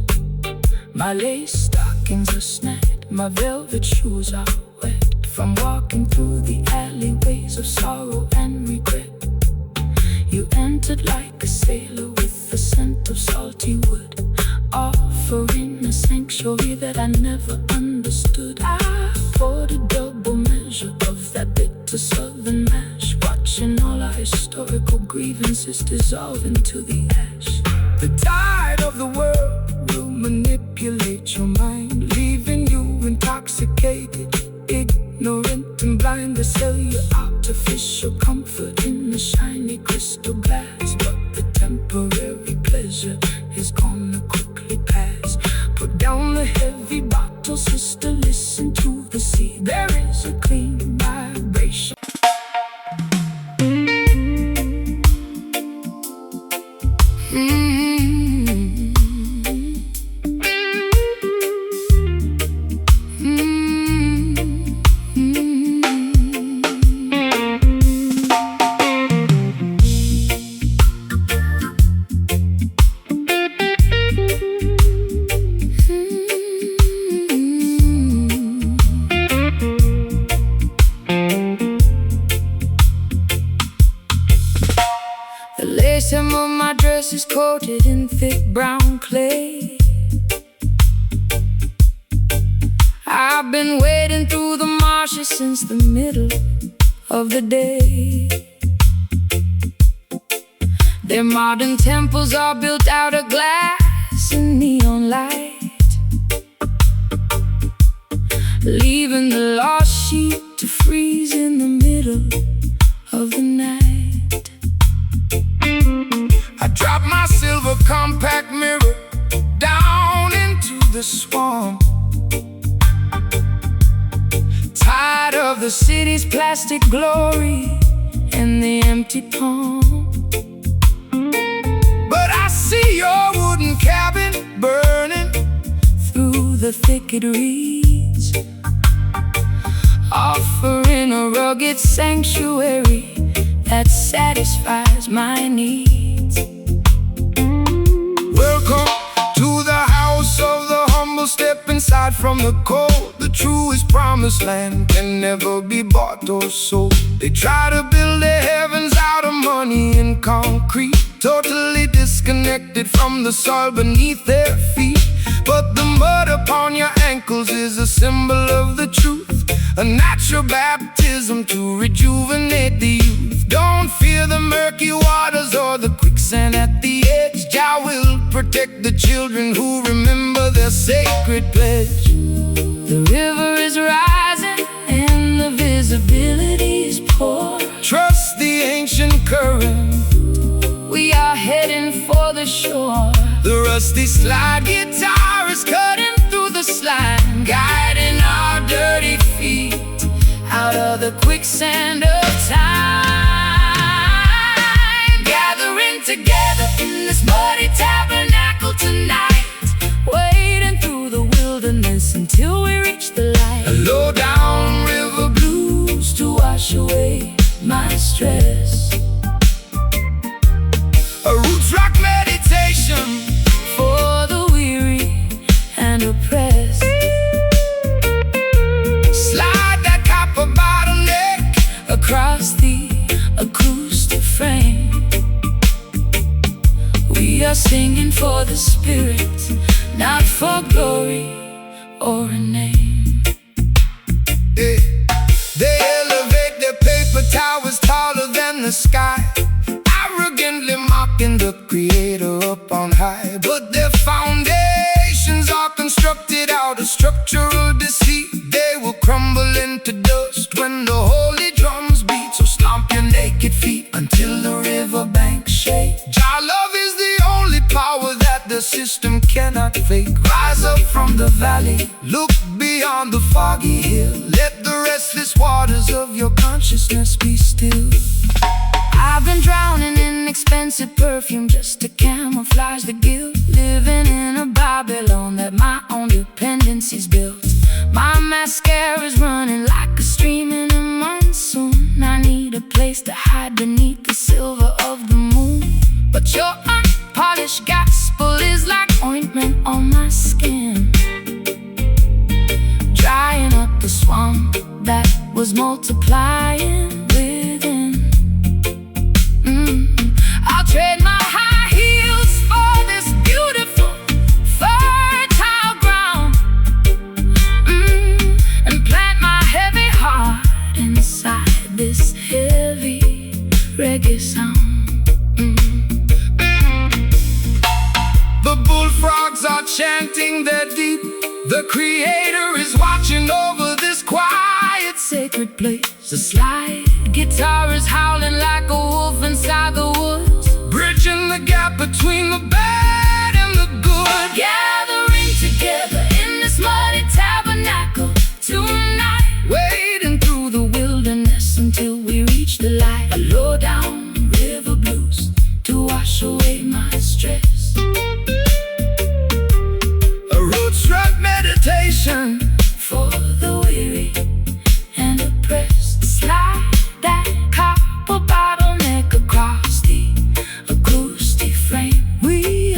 My lace stockings are snagged, my velvet shoes are wet from walking through the alleyways of sorrow and regret. You entered like a sailor with the scent of salty wood, offering a sanctuary that I never understood. I poured a double measure of that bitter southern mash, watching all our historical grievances dissolve into the ash. The tide of the world will manipulate your mind, leaving you intoxicated, ignorant and blind. They sell you artificial comfort in the shiny crystal glass, but the temporary pleasure is gonna quickly pass. Put down the heavy bottle, sister, listen to the sea. There is a clean vibration. coated in thick brown clay. I've been wading through the marshes since the middle of the day. Their modern temples are built out of glass and neon light, leaving the lost sheep to freeze in the middle of the night. I dropped my silver compact mirror down into the swamp, tired of the city's plastic glory and the empty palm. But I see your wooden cabin burning Through the thicket reeds, offering a rugged sanctuary that satisfies my needs. Welcome to the house of the humble. Step inside from the cold. The truest promised land can never be bought or sold. They try to build their heavens out of money and concrete, totally disconnected from the soil beneath their feet. But the mud upon your ankles is a symbol of the truth, a natural baptism to rejuvenate the youth. Don't fear the murky waters or the quicksand at the edge. Jah will protect the children who remember their sacred pledge. The river is rising and the visibility is poor. Trust the ancient current, We are heading for the shore. the rusty slide guitar is cutting through the slime, Guiding our dirty feet out of the quicksand of time. Gathering together in this muddy tabernacle tonight, wading through the wilderness until we reach the light. low down river Blues to wash away my stress. A roots rock meditation For the weary and oppressed, slide that copper bottleneck across the acoustic frame. We are singing for the spirit, not for glory or a name. eh. They elevate their paper towers taller than the sky, arrogantly mocking the creator up on high. But their foundations are constructed out of structural deceit. They will crumble into dust when the holy drums beat. So stomp your naked feet until the riverbank shake. Jah love is the only power that the system cannot fake. Rise up from the valley, look beyond the foggy hill. Let the restless waters of your consciousness be still. I've been drowning in expensive perfume just to camouflage the guilt, living in a Babylon that my own dependencies built. My mascara's running like a stream in a monsoon. I need a place to hide beneath the silver of the moon. But your unpolished gospel is like ointment on my skin, drying up the swamp that was multiplying within. I'll trade my high heels for this beautiful, fertile ground, and plant my heavy heart inside this heavy reggae sound. The bullfrogs are chanting their deep. The creator is watching over this quiet Sacred place, the slide guitar is howling like a wolf inside the woods, bridging the gap between the bad and the good. gathering together in this muddy tabernacle tonight, Wading through the wilderness until we reach the light. A low down river blues to wash away my stress. a roots rock meditation For the weary and oppressed, slide that copper bottleneck across the acoustic frame. We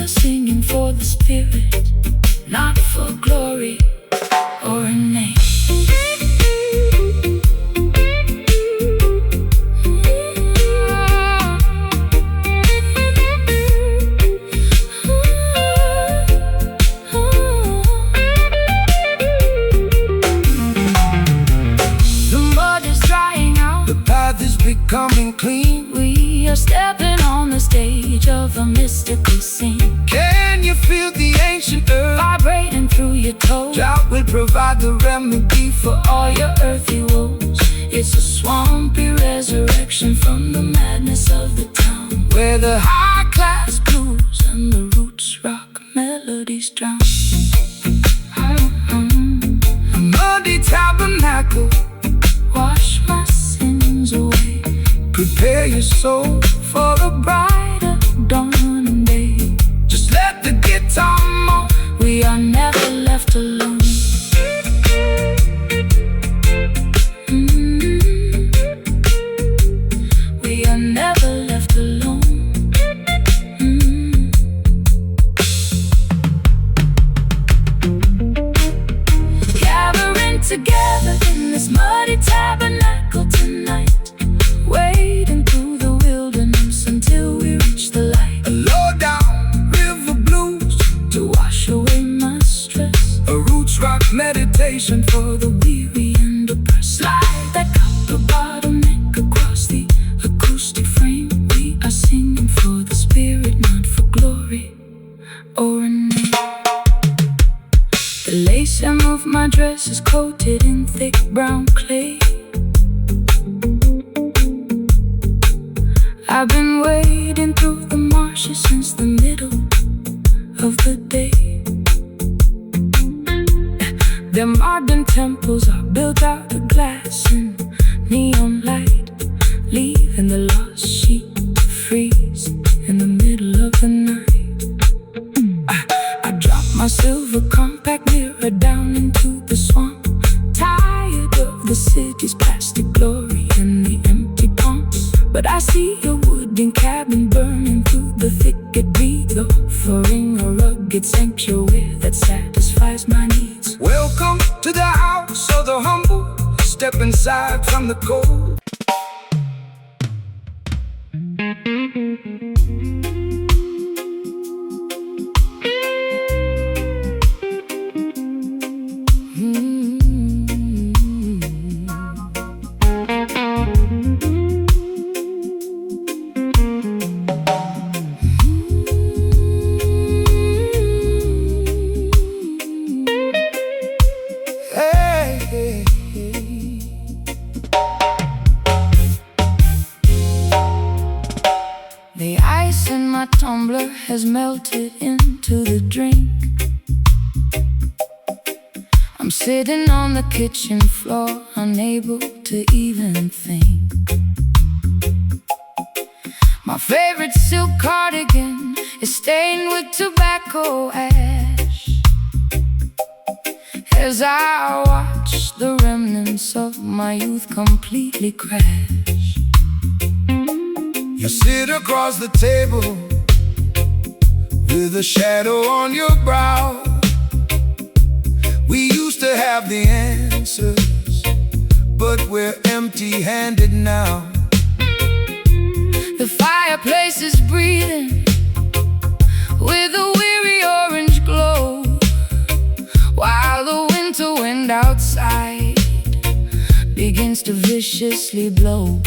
coming clean. We are stepping on the stage of a mystical scene. Can you feel the ancient earth Vibrating through your toes. Drought will provide the remedy for all your earthy woes. It's a swampy resurrection from the madness of the town, where the high-class blues and the roots rock melodies drown. a muddy tabernacle. Wash my sins away. Prepare your soul For a brighter dawning day. Just let the guitar moan. We are never left alone. We are never left alone. Gathering together in this muddy tabernacle tonight, wading through the wilderness until we reach the light. A low down river blues To wash away my stress, a roots rock meditation for the weary and oppressed. Slide that copper bottleneck across the acoustic frame. We are singing for the spirit, not for glory or a name. The lace hem of my dress is coated in thick brown clay. I've been wading through the marshes since the middle of the day. Their modern temples are built out of glass and neon light, leaving the lost sheep to freeze in the middle of the night. I drop my silver compact mirror down into the swamp, tired of the city's plastic glory and the empty pumps. But I see a wooden cabin burning through the thicket beat, offering a rugged sanctuary that satisfies my needs. Welcome to the house of the humble. Step inside from the cold. The ice in my tumbler has melted into the drink. I'm sitting on the kitchen floor, unable to even think. My favorite silk cardigan is stained with tobacco ash, as I watch the remnants of my youth completely crash. You sit across the table with a shadow on your brow. We used to have the answers, but we're empty-handed now. The fireplace is breathing with a weary orange glow, while the winter wind outside begins to viciously blow.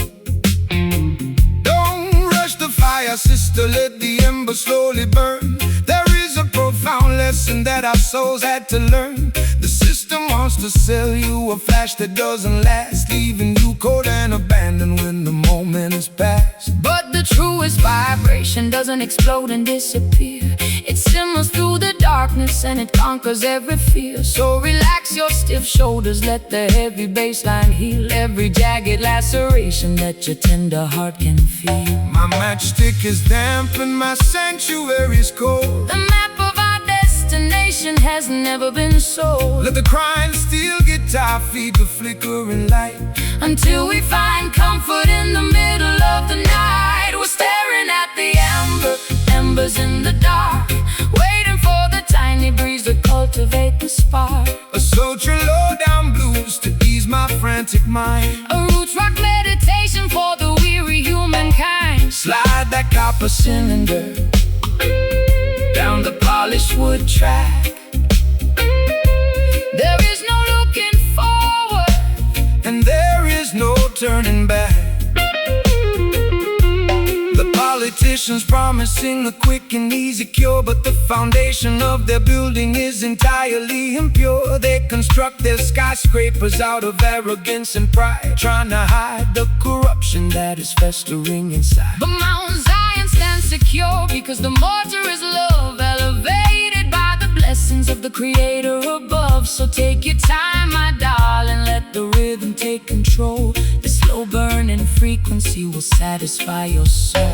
Fire, sister, let the ember slowly burn. There is a profound lesson that our souls had to learn. The system wants to sell you a flash that doesn't last, leaving you cold and abandoned when the moment is past. But the truest vibration doesn't explode and disappear. It simmers through the darkness and it conquers every fear. So relax your stiff shoulders, let the heavy bass line heal every jagged laceration that your tender heart can feel. My matchstick is damp and my sanctuary's cold. The map of our destination has never been sold. Let the crying steel guitar feed the flickering light, until we find comfort in the middle of the night. We're staring at the embers in the dark, waiting for the tiny breeze to cultivate the spark. A sultry low-down blues to ease my frantic mind. A roots rock meditation for the weary humankind. Slide that copper cylinder down the polished wood track. There is no looking forward, and there is no turning back. Politicians promising a quick and easy cure, but the foundation of their building is entirely impure. They construct their skyscrapers out of arrogance and pride, trying to hide the corruption that is festering inside. But Mount Zion stands secure because the mortar is love, elevated by the blessings of the Creator above. So take your time, my darling, let the rhythm take control. The slow burning frequency will satisfy your soul.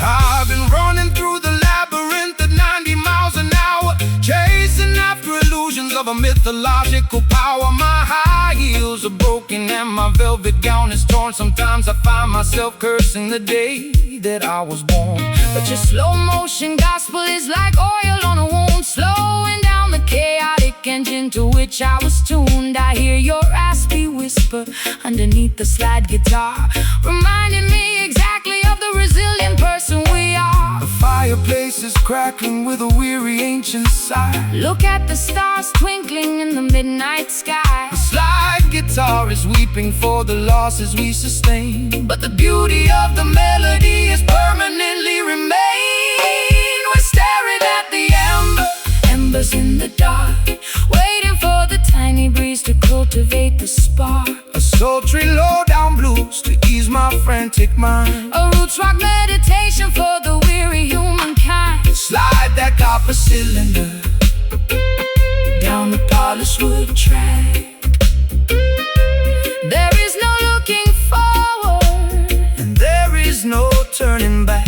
I've been running through the labyrinth at 90 miles an hour, chasing after illusions of a mythological power. My high heels are broken and my velvet gown is torn. Sometimes I find myself cursing the day that I was born. But your slow motion gospel is like oil on a wound, slowing down the chaotic engine to which I was tuned. I hear your raspy whisper underneath the slide guitar, reminding me exactly of the resilient person we are. The fireplace is crackling with a weary ancient sigh. Look at the stars twinkling in the midnight sky. The slide guitar is weeping for the losses we sustain, but the beauty of the melody is permanently remain. We're staring at the embers in the dark, waiting for the tiny breeze to cultivate the spark. A sultry low-down blues to ease my frantic mind, a roots rock meditation for the weary humankind. Slide that copper cylinder down the polished wood track. There is no looking forward, and there is no turning back.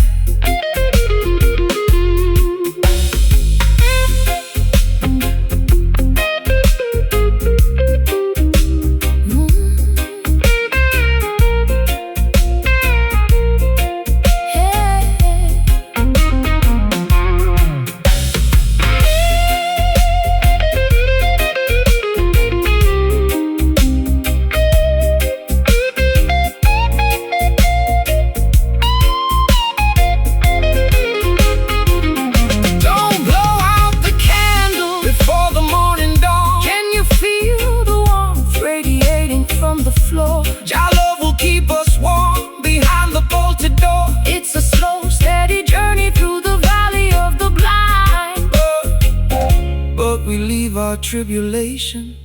Our tribulations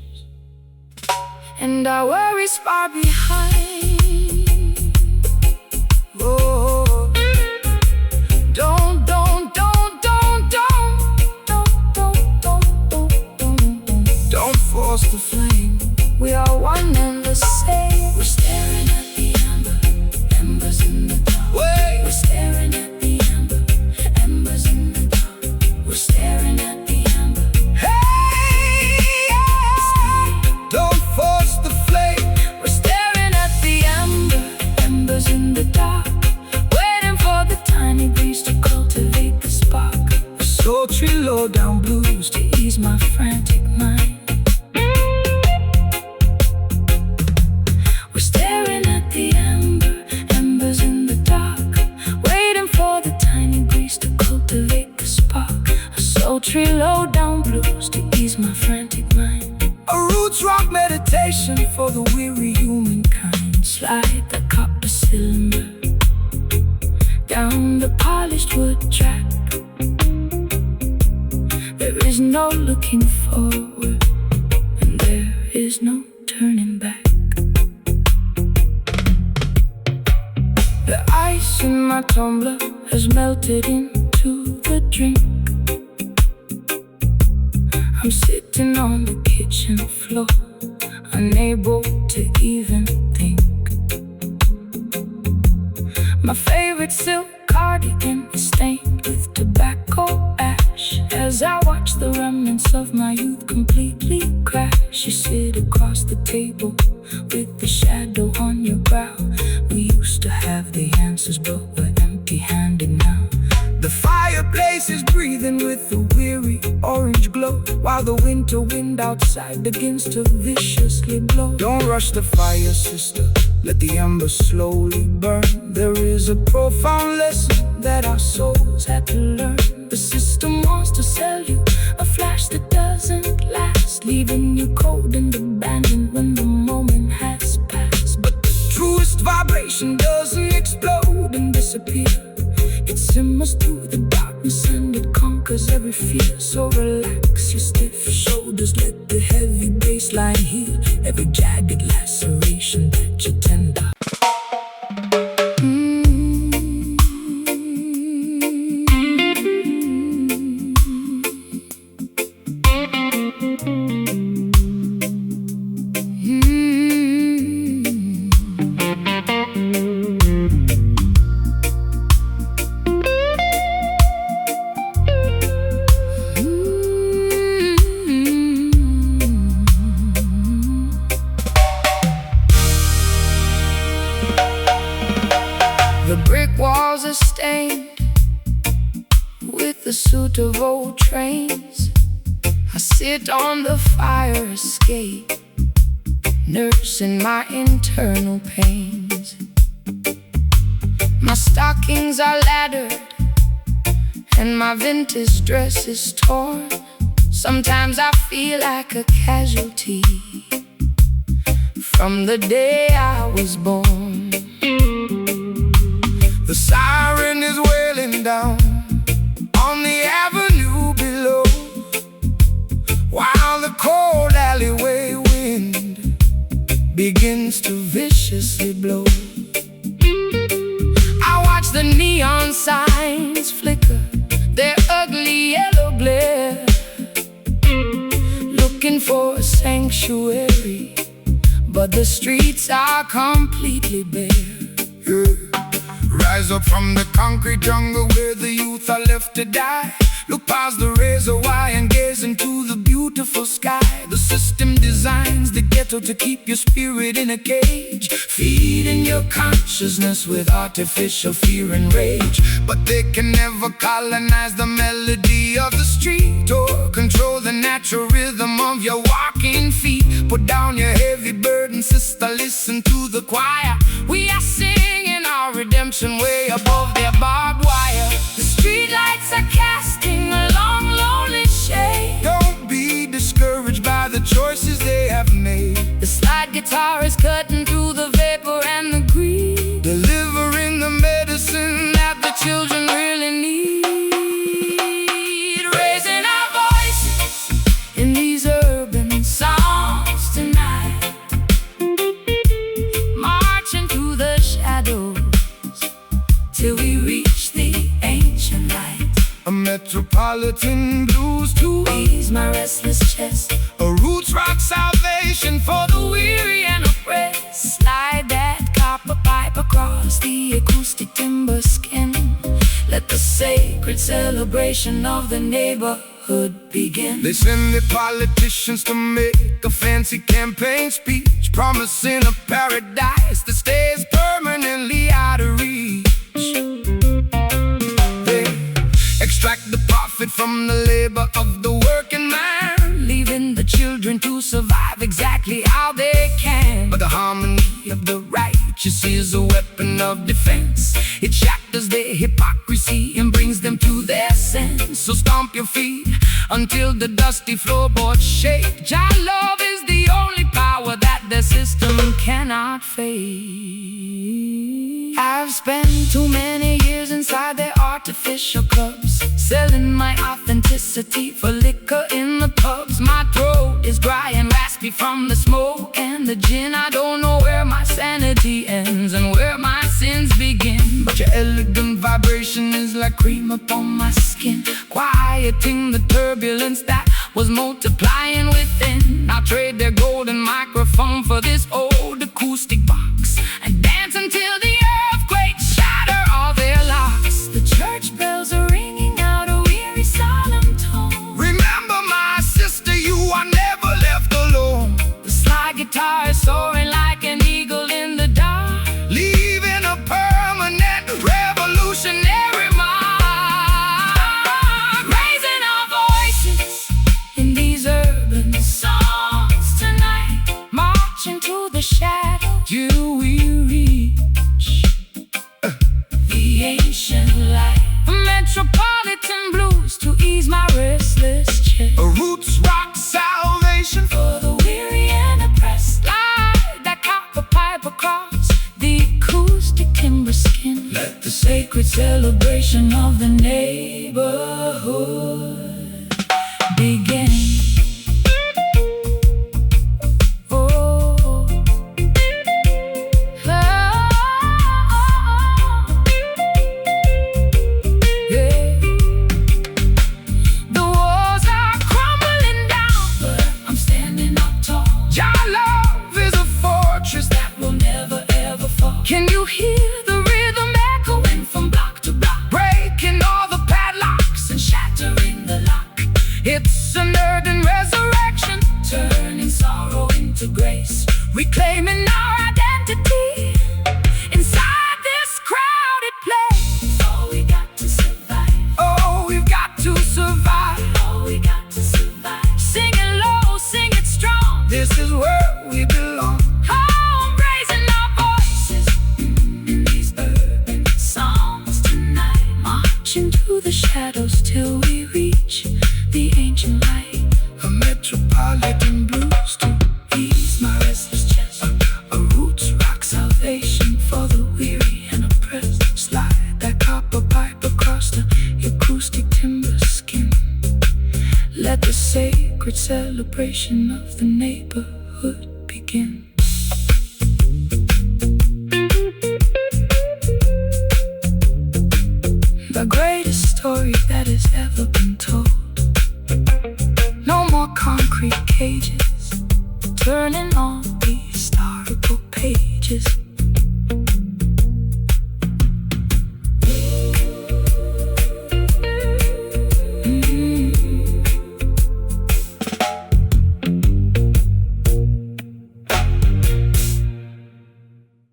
and our worries far behind. Oh, don't force the flame. We are one and the same. We're staring at the embers in the dark. Wait. We're staring at the embers in the dark. We're staring at the Don't force the flame. We're staring at the embers in the dark, waiting for the tiny breeze to cultivate the spark. A sultry low-down blues to ease my frantic mind. We're staring at the embers in the dark, waiting for the tiny breeze to cultivate the spark. A sultry low-down blues to ease my frantic mind. A roots rock meditation for the weary humankind. Slide the copper cylinder down the polished wood track. There is no looking forward, and there is no turning back. The ice in my tumbler has melted into the drink. I'm sitting on the kitchen floor, unable to even think. My favorite silk cardigan is stained with tobacco ash. As I watch the remnants of my youth completely crash, you sit across the table with the shadow on your brow. We used to have the answers, but we're empty-handed now. The fireplace is breathing with a weary orange glow, while the winter wind outside begins to viciously blow. Don't rush the fire, sister, let the embers slowly burn. There is a profound lesson that our souls had to learn. The system wants to sell you a flash that doesn't last, leaving you cold and abandoned when the moment has passed. But the truest vibration doesn't explode and disappear. It's timbers through the darkness, and it conquers every fear. So relax your stiff shoulders, let the heavy bass line heal every jagged laceration that you tender. The brick walls are stained with the soot of old trains. I sit on the fire escape, nursing my internal pains. My stockings are laddered and my vintage dress is torn. Sometimes I feel like a casualty from the day I was born. The siren is wailing down on the avenue below, while the cold alleyway wind begins to viciously blow. I watch the neon signs flicker their ugly yellow glare, looking for a sanctuary, but the streets are completely bare. Rise up from the concrete jungle where the youth are left to die. Look past the razor wire and gaze into the beautiful sky. The system designs the ghetto to keep your spirit in a cage, feeding your consciousness with artificial fear and rage. But they can never colonize the melody of the street or control the natural rhythm of your walking feet. Put down your heavy burden, sister, listen to the choir. We are singing our redemption way above their barbed wire. The streetlights are casting a long, lonely shade. Don't be discouraged by the choices they have made. The slide guitar is cutting through the vapor and the greed, delivering the medicine that the children really need. Raising our voices in these urban songs tonight, marching through the shadows till we reach the ancient light. A metropolitan blues to ease my restless chest, a roots rock salvation for the weary and oppressed. Slide that copper pipe across the acoustic timber skin. Let the sacred celebration of the neighborhood begin. They send their politicians to make a fancy campaign speech, promising a paradise that stays permanently out of reach. Extract the profit from the labor of the working man, leaving the children to survive exactly how they can. But the harmony of the righteous is a weapon of defense. It shatters their hypocrisy and brings them to their sense. So stomp your feet until the dusty floorboards shake. Jah love is the only power that the system cannot fade. I've spent too many years inside their artificial clubs, selling my authenticity for liquor in the pubs. My throat is dry and raspy from the smoke and the gin. I don't know where my sanity ends and where my sins begin, but your elegant vibration is like cream upon my skin, quieting the turbulence that was multiplying within. I'll trade their golden microphone for this old acoustic box and dance until the earthquakes shatter all their locks. The church bells are ringing out a weary solemn tone. Remember, my sister, you are never left alone. The slide guitar is soaring like an eagle in the dark, leaving a permanent revolutionary mark. Raising our voices in these urban songs tonight, marching to the shadows till we reach celebration of the neighborhood begin. Can you hear the rhythm echoing from block to block, breaking all the padlocks and shattering the lock? It's an urban resurrection, turning sorrow into grace, reclaiming our identity inside this crowded place. Oh, we got to survive. Oh, we've got to survive. Oh, we got to survive. Sing it low, sing it strong. This is where we belong. Into the shadows till we reach the ancient light. A metropolitan blues to ease my restless chest. A roots rock salvation for the weary and oppressed. Slide that copper pipe across the acoustic timber skin. Let the sacred celebration of the neighborhood begin. The greatest story that has ever been told. No more concrete cages turning on the historical pages.